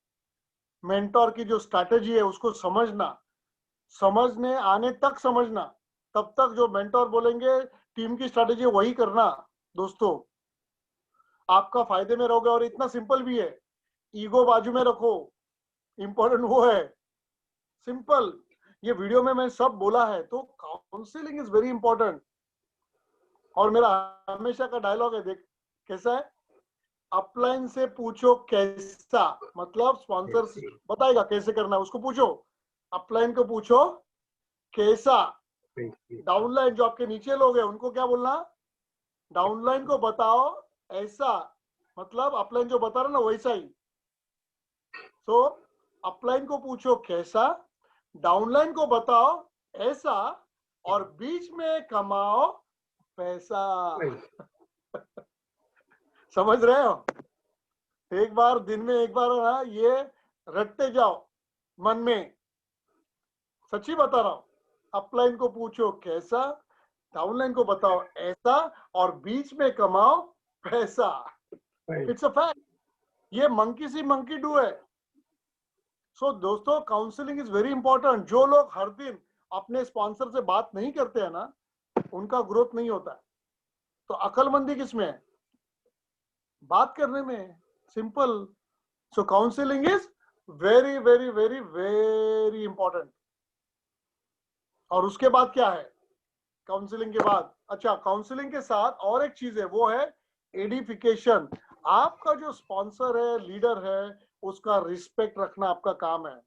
मेंटोर की जो स्ट्रैटेजी है उसको समझना, समझने आने तक समझना, तब तक जो मेंटोर बोलेंगे टीम की स्ट्रैटेजी वही करना दोस्तों। आपका फायदे में रहोगे। और इतना सिंपल भी है, ईगो बाजू में रखो, इंपॉर्टेंट वो है, सिंपल। ये वीडियो में मैं सब बोला है। तो काउंसलिंग इज वेरी इंपॉर्टेंट। और मेरा हमेशा का डायलॉग है, देख कैसा है, अपलाइन से पूछो कैसा, मतलब स्पॉन्सर बताएगा कैसे करना है, उसको पूछो। अपलाइन को पूछो कैसा। डाउनलाइन जो आपके नीचे लोग हैं उनको क्या बोलना, डाउनलाइन को बताओ ऐसा, मतलब अपलाइन जो बता रहा ना वैसा ही। तो अपलाइन को पूछो कैसा, डाउनलाइन को बताओ ऐसा, और बीच में कमाओ पैसा। समझ रहे हो? एक बार दिन में एक बार ना ये रटते जाओ मन में, सच्ची बता रहा हूं। अपलाइन को पूछो कैसा, डाउनलाइन को बताओ ऐसा, और बीच में कमाओ पैसा। It's a fact. ये मंकी सी मंकी डू है। सो दोस्तों काउंसलिंग इज वेरी इंपॉर्टेंट। जो लोग हर दिन अपने स्पॉन्सर से बात नहीं करते हैं ना उनका ग्रोथ नहीं होता है। तो अकलमंदी किसमें है? बात करने में, simple. So counselling is very very very very important. और उसके बाद क्या है काउंसलिंग के बाद? अच्छा, काउंसलिंग के साथ और एक चीज है, वो है एडिफिकेशन। आपका जो स्पॉन्सर है, लीडर है, उसका रिस्पेक्ट रखना आपका काम है।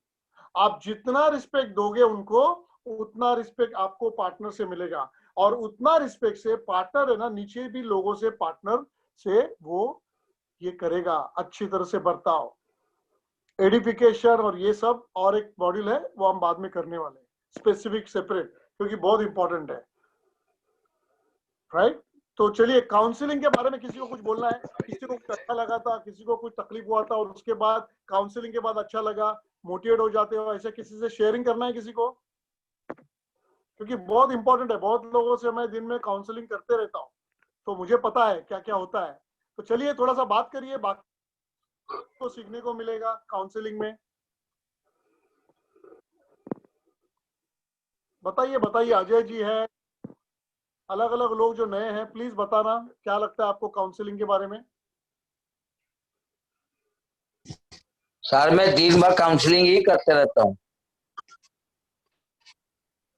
आप जितना रिस्पेक्ट दोगे उनको, उतना रिस्पेक्ट आपको पार्टनर से मिलेगा। और उतना रिस्पेक्ट से पार्टनर है ना, नीचे भी लोगों से, पार्टनर से वो ये करेगा, अच्छी तरह से बर्ताव, एडिफिकेशन और ये सब। और एक मॉड्यूल है वो हम बाद में करने वाले हैं, स्पेसिफिक सेपरेट, क्योंकि बहुत इंपॉर्टेंट है, राइट। तो चलिए, काउंसलिंग के बारे में किसी को कुछ बोलना है? किसी को कुछ अच्छा लगा था, किसी को कुछ तकलीफ हुआ था और उसके बाद काउंसलिंग के बाद अच्छा लगा, मोटिवेट हो जाते हो, ऐसे किसी से शेयरिंग करना है किसी को? क्योंकि बहुत इंपॉर्टेंट है। बहुत लोगों से मैं दिन में काउंसलिंग करते रहता हूँ, तो मुझे पता है क्या क्या होता है। तो चलिए थोड़ा सा बात करिए, बाकी को सीखने को मिलेगा काउंसलिंग में। बताइए बताइए, अजय जी है, अलग अलग लोग जो नए हैं, प्लीज बताना क्या लगता है आपको काउंसलिंग के बारे में। सर मैं दिन भर काउंसलिंग ही करते रहता हूँ।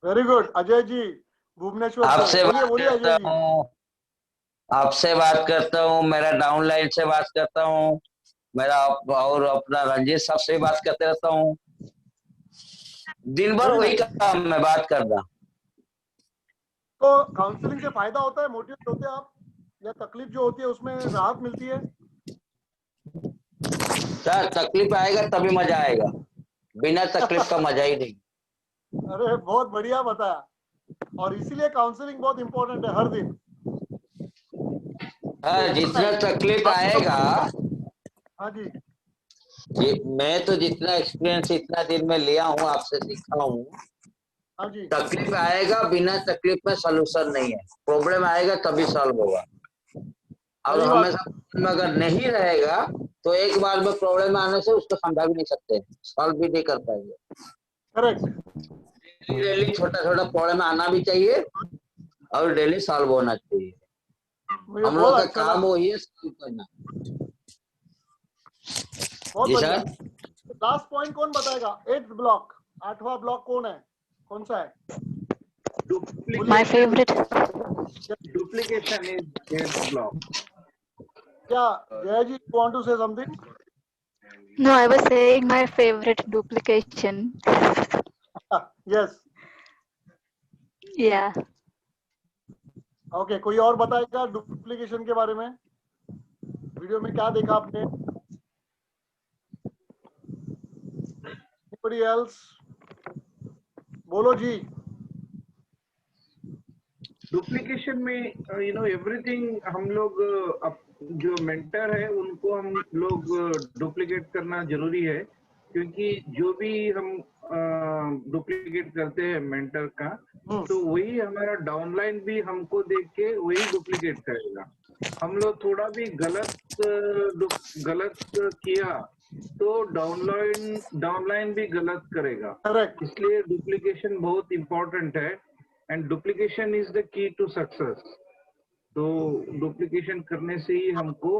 वेरी गुड अजय जी, भुवनेश्वर से। आपसे बोलिए बात बोलिए करता अजय जी। हूँ, आपसे बात करता हूँ, मेरा डाउनलाइन से बात करता हूँ, मेरा और अपना रंजीत साहब से बात करते रहता हूँ। दिन भर नहीं, वही नहीं। काम में बात करना। तो काउंसलिंग से फायदा होता है, मोटिवेट होते हैं आप, या तकलीफ जो होती है उसमें राहत मिलती है? सर तकलीफ आएगा तभी मजा आएगा, बिना तकलीफ का मजा ही नहीं। अरे बहुत बढ़िया बताया, और इसीलिए काउंसलिंग बहुत इंपॉर्टेंट है हर दिन। हाँ, जितना तकलीफ आएगा, हाँ जी। मैं तो जितना एक्सपीरियंस इतना दिन में लिया हूँ, आपसे सीखा हूँ, हाँ जी। तकलीफ आएगा, बिना तकलीफ में सोल्यूशन नहीं है। प्रॉब्लम आएगा तभी सॉल्व होगा, और सही बात। हमेशा problem अगर नहीं रहेगा तो एक बार में प्रॉब्लम आने से उसको समझा भी नहीं सकते, सॉल्व भी नहीं कर पाएंगे। करेक्ट। डेली छोटा छोटा प्रॉब्लम आना भी चाहिए और डेली सॉल्व होना चाहिए। मुझे हम बहुत लोग का अच्छा काम लगा, वही है, सॉल्व करना। बहुत जी बढ़िया। सर। लास्ट पॉइंट कौन बताएगा? 8th ब्लॉक, 8वां ब्लॉक कौन है, कौन सा है? My favorite. Duplication is eighth block. क्या Jaya ji want to say something? No, I was saying my favorite duplication. Yes. Yeah. Okay, कोई और बताएगा डुप्लीकेशन के बारे में? वीडियो में क्या देखा आपने? Anybody else? बोलो जी। डुप्लीकेशन में एवरीथिंग हम लोग जो मेंटर है उनको हम लोग डुप्लीकेट करना जरूरी है, क्योंकि जो भी हम डुप्लीकेट करते हैं मेंटर का, तो वही हमारा डाउनलाइन भी हमको देख के वही डुप्लीकेट करेगा। हम लोग थोड़ा भी गलत किया तो डाउनलाइन भी गलत करेगा। करेक्ट। इसलिए डुप्लीकेशन बहुत इंपॉर्टेंट है, and duplication is the key to success. तो डुप्लीकेशन करने से ही हमको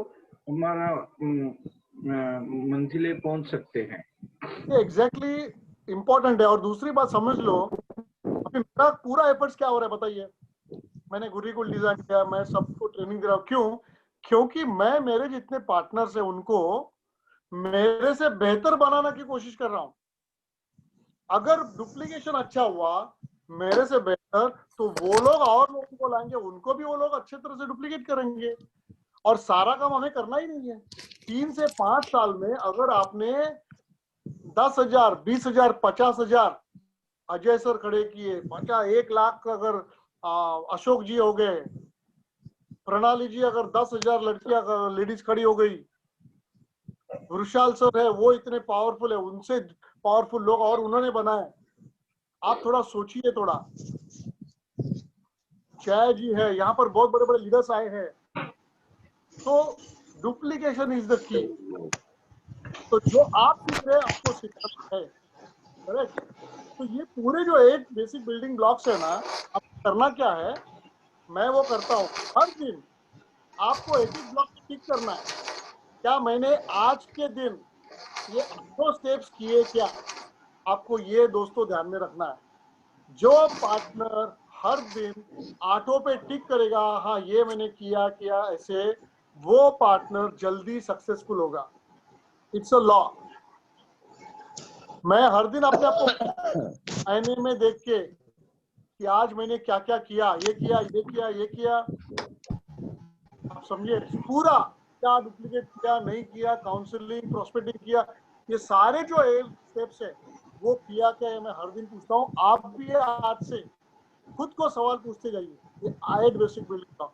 हमारा मंजिले पहुंच सकते हैं। ये एग्जैक्टली इंपॉर्टेंट है। और दूसरी बात समझ लो, अभी मेरा पूरा एफर्ट्स क्या हो रहा है बताइए? मैंने गुरुकुल डिजाइन किया, मैं सबको ट्रेनिंग दे रहा हूँ। क्यों? क्योंकि मैं मेरे जितने पार्टनर्स हैं उनको मेरे से बेहतर बनाने की कोशिश कर रहा हूँ। अगर डुप्लीकेशन अच्छा हुआ मेरे से बेहतर, तो वो लोग और लोगों को लाएंगे, उनको भी वो लोग अच्छे तरह से डुप्लीकेट करेंगे, और सारा काम हमें करना ही नहीं है। 3 से 5 साल में अगर आपने 10,000, 20,000, 50,000 अजय सर खड़े किए, 1 लाख अगर अशोक जी हो गए, प्रणाली जी अगर 10,000 लड़कियां लेडीज खड़ी हो गई, वृषाल सर है वो इतने पावरफुल है, उनसे पावरफुल लोग और उन्होंने बनाए। आप थोड़ा सोचिए, थोड़ा जय जी है, यहाँ पर बहुत बड़े बड़े लीडर्स आए हैं। तो डुप्लीकेशन इज द की। तो जो आप सीख रहे हैं आपको सिखाना है, करेक्ट? तो ये पूरे जो 8 बेसिक बिल्डिंग ब्लॉक्स है ना, अब करना क्या है, मैं वो करता हूँ। हर दिन आपको एक एक ब्लॉक टिक करना है। क्या मैंने आज के दिन ये 8 स्टेप्स किए क्या? आपको ये दोस्तों ध्यान में रखना है। जो पार्टनर हर दिन 8 पे टिक करेगा, हाँ ये मैंने किया ऐसे, वो पार्टनर जल्दी सक्सेसफुल होगा। It's a law. मैं हर दिन अपने आप को आईने में देख के कि आज मैंने क्या क्या किया, ये किया, ये किया, ये किया, आप समझिए पूरा क्या डुप्लीकेट किया, नहीं किया, काउंसलिंग, प्रोस्पेक्टिंग किया, ये सारे जो स्टेप्स है वो किया क्या है, मैं हर दिन पूछता हूँ। आप भी आज से खुद को सवाल पूछते जाइए, ये 8 बेसिक बिल्डिंग ब्लॉक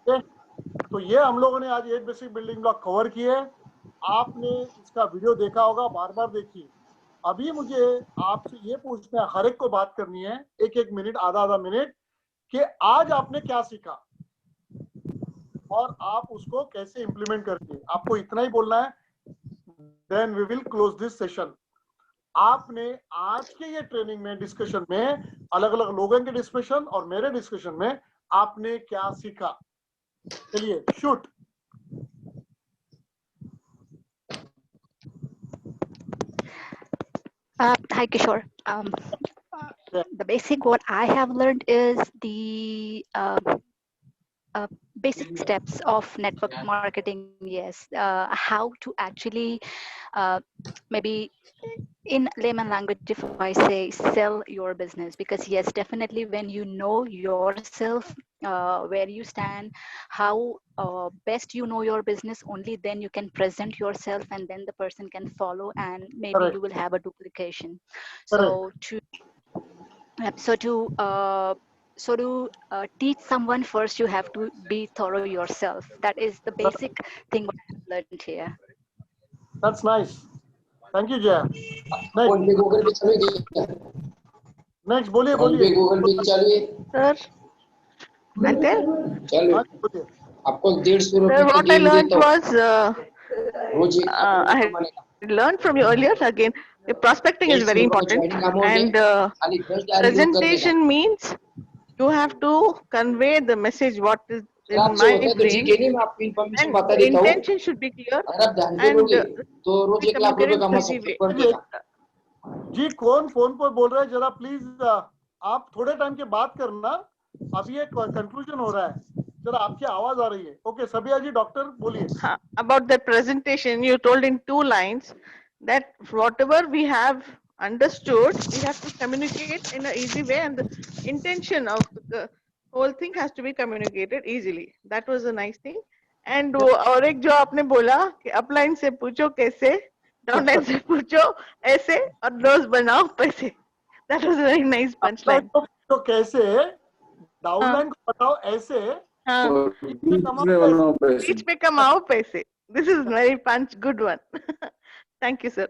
का। तो ये हम लोगों ने आज 8 बेसिक बिल्डिंग ब्लॉक कवर किए। आपने इसका वीडियो देखा होगा, बार बार देखिए। अभी मुझे आपसे ये पूछना है, हर एक को बात करनी है, 1-1 मिनट, आधा मिनट, कि आज आपने क्या सीखा और आप उसको कैसे इंप्लीमेंट करेंगे। आपको इतना ही बोलना है, then we will close this session. आपने आज के ये ट्रेनिंग में, डिस्कशन में, अलग अलग लोगों के डिस्कशन और मेरे डिस्कशन में आपने क्या सीखा? चलिए shoot. Hi Kishore. The basic what I have learned is the basic steps of network marketing. Yes, how to actually maybe in layman language, if I say sell your business, because yes, definitely when you know yourself, where you stand, how best you know your business, only then you can present yourself, and then the person can follow, and maybe Correct. you will have a duplication. Correct. So to teach someone, first you have to be thorough yourself. That is the basic thing what I have learned here. That's nice. Thank you, Jaya. और भी Google पे चलो जी, Next, बोलिए और भी बोलिए। Google पे चलिए, Sir, Antel? चलो हाँ, बोलिए। आपको 150 Sir, रुपए का what I गेम learned देता हूँ, was रोज एक I कमाने का। had learned from you earlier. Again, the prospecting is 150 very रुपए का important, ज्वाइनिंग अमाउंट है, and खाली 10 डायल यूज करने का। presentation means you have to convey the message what is अगर in आपसे my होता है तो ठीक brain, है, नहीं मैं आपको इन्फॉर्मेशन and बता the देता हूँ। intention should be clear अगर आप ध्यान से and लोगे तो रोज be 1 लाख रुपए communicated कमा in easy सकते way. हो पर डे का। जी, कौन फोन पर बोल रहे हैं? जरा प्लीज आप थोड़े टाइम के बात करना, अभी एक कंक्लूजन हो रहा है, जरा आपकी आवाज आ रही है। ओके, सबिया जी, डॉक्टर बोलिए। About the presentation, you told in 2 lines that whatever we have understood, we have to communicate in an easy way, and the intention of the whole thing has to be communicated easily. That was a nice thing. And और एक जो आपने बोला कि upline से पूछो कैसे, downline से पूछो ऐसे, और रोज बनाओ पैसे. That was a very nice punchline. तो कैसे, डाउनलाइन को बताओ ऐसे, हाँ, और इससे बीच कमाओ में पैसे। बनाओ पैसे। बीच में कमाओ पैसे. This is very good one. Thank you, sir.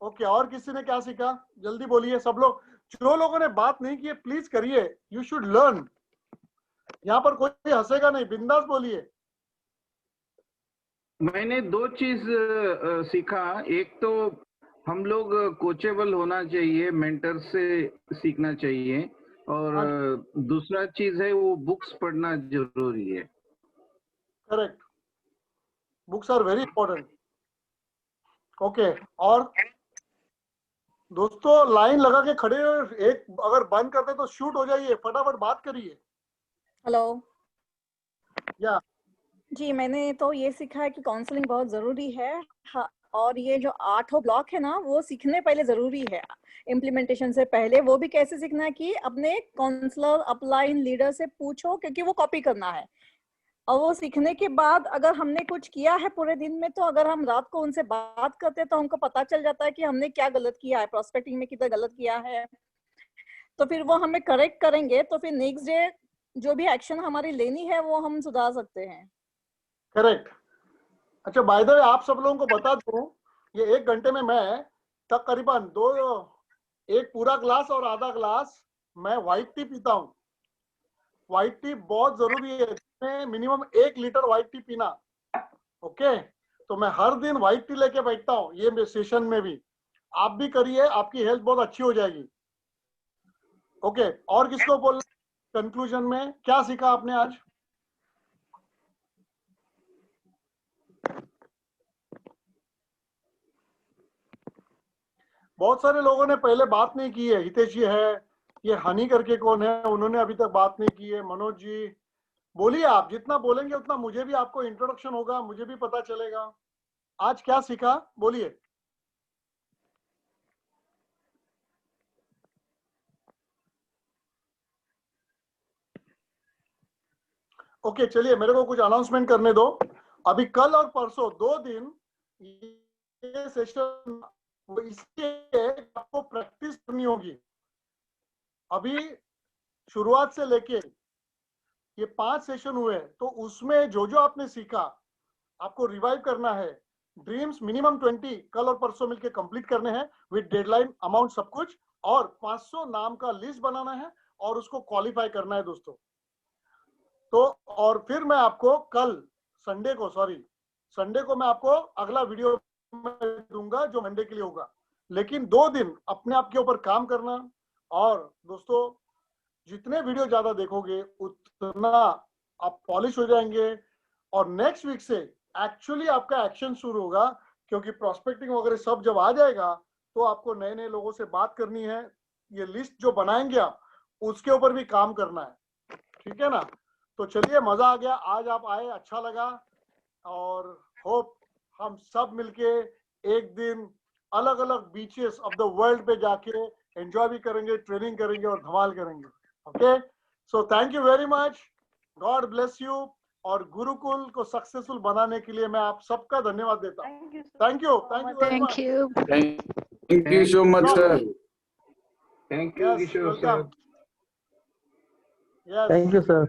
Okay, और किसी ने क्या सीखा? जल्दी बोलिए सब लोग। जो लोगों ने बात नहीं की है प्लीज करिए, यू शुड लर्न। यहाँ पर कोई हंसेगा नहीं, बिंदास बोलिए। मैंने 2 चीज सीखा। एक तो हम लोग कोचेबल होना चाहिए, मेंटर से सीखना चाहिए, और दूसरा चीज है वो बुक्स पढ़ना जरूरी है। Correct, books are very important. Okay, और दोस्तों लाइन लगा के खड़े हो, एक अगर बंद करते तो शूट हो जाइए, फटाफट बात करिए। हेलो या जी, मैंने तो ये सीखा है कि काउंसलिंग बहुत ज़रूरी है। हाँ, और ये जो 8 ब्लॉक है ना, वो सीखने पहले ज़रूरी है इम्प्लीमेंटेशन से पहले। वो भी कैसे सीखना है कि अपने काउंसलर, अपलाइन, लीडर से पूछो, क्योंकि वो कॉपी करना है। और वो सीखने के बाद अगर हमने कुछ किया है पूरे दिन में, तो अगर हम रात को उनसे बात करते हैं तो हमको पता चल जाता है कि हमने क्या गलत किया है, प्रोस्पेक्टिंग में कितना गलत किया है। तो फिर वो हमें करेक्ट करेंगे, तो फिर नेक्स्ट डे जो भी एक्शन हमारी लेनी है वो हम सुधार सकते हैं। करेक्ट। अच्छा, बाय द वे आप सब लोगों को बता दूं, ये 1 घंटे में मैं तकरीबन एक पूरा ग्लास और आधा ग्लास मैं व्हाइट टी पीता हूँ। व्हाइट टी बहुत जरूरी है, मिनिमम 1 लीटर व्हाइट टी पीना। ओके, तो मैं हर दिन व्हाइट टी लेके बैठता हूँ ये सेशन में भी। आप भी करिए, आपकी हेल्थ बहुत अच्छी हो जाएगी। ओके, और किसको बोलना कंक्लूजन में? क्या सीखा आपने आज? बहुत सारे लोगों ने पहले बात नहीं की है। हितेश जी है, ये हनी करके कौन है, उन्होंने अभी तक बात नहीं की है। मनोज जी बोलिए, आप जितना बोलेंगे उतना मुझे भी आपको इंट्रोडक्शन होगा, मुझे भी पता चलेगा आज क्या सीखा। बोलिए। ओके, चलिए मेरे को कुछ अनाउंसमेंट करने दो। अभी कल और परसों 2 दिन ये सेशन, इसके आपको प्रैक्टिस करनी होगी। अभी शुरुआत से लेके ये 5 सेशन हुए, तो उसमें जो जो आपने सीखा आपको रिवाइव करना है। ड्रीम्स मिनिमम 20 कल और परसों मिलके कंप्लीट करने हैं विद डेडलाइन, अमाउंट, सब कुछ। और 500 नाम का लिस्ट बनाना है और उसको क्वालिफाई करना है दोस्तों। तो और फिर मैं आपको कल संडे को मैं आपको अगला वीडियो में दूंगा जो मंडे के लिए होगा। लेकिन 2 दिन अपने आप के ऊपर काम करना। और दोस्तों जितने वीडियो ज्यादा देखोगे उतना आप पॉलिश हो जाएंगे। और नेक्स्ट वीक से एक्चुअली आपका एक्शन शुरू होगा, क्योंकि प्रोस्पेक्टिंग वगैरह सब जब आ जाएगा तो आपको नए नए लोगों से बात करनी है। ये लिस्ट जो बनाएंगे आप, उसके ऊपर भी काम करना है, ठीक है ना? तो चलिए, मजा आ गया, आज आप आए, अच्छा लगा, और होप हम सब मिलके एक दिन अलग अलग बीचेस ऑफ द वर्ल्ड पे जाके एंजॉय भी करेंगे, ट्रेनिंग करेंगे और धमाल करेंगे। Okay, so thank you very much, God bless you, और गुरुकुल को सक्सेसफुल बनाने के लिए मैं आप सबका धन्यवाद देता हूँ। Thank you. Thank you very much. Thank you. Thank you so much, sir. Thank you, Yes, Kishore sir. welcome. Yes. Thank you, sir.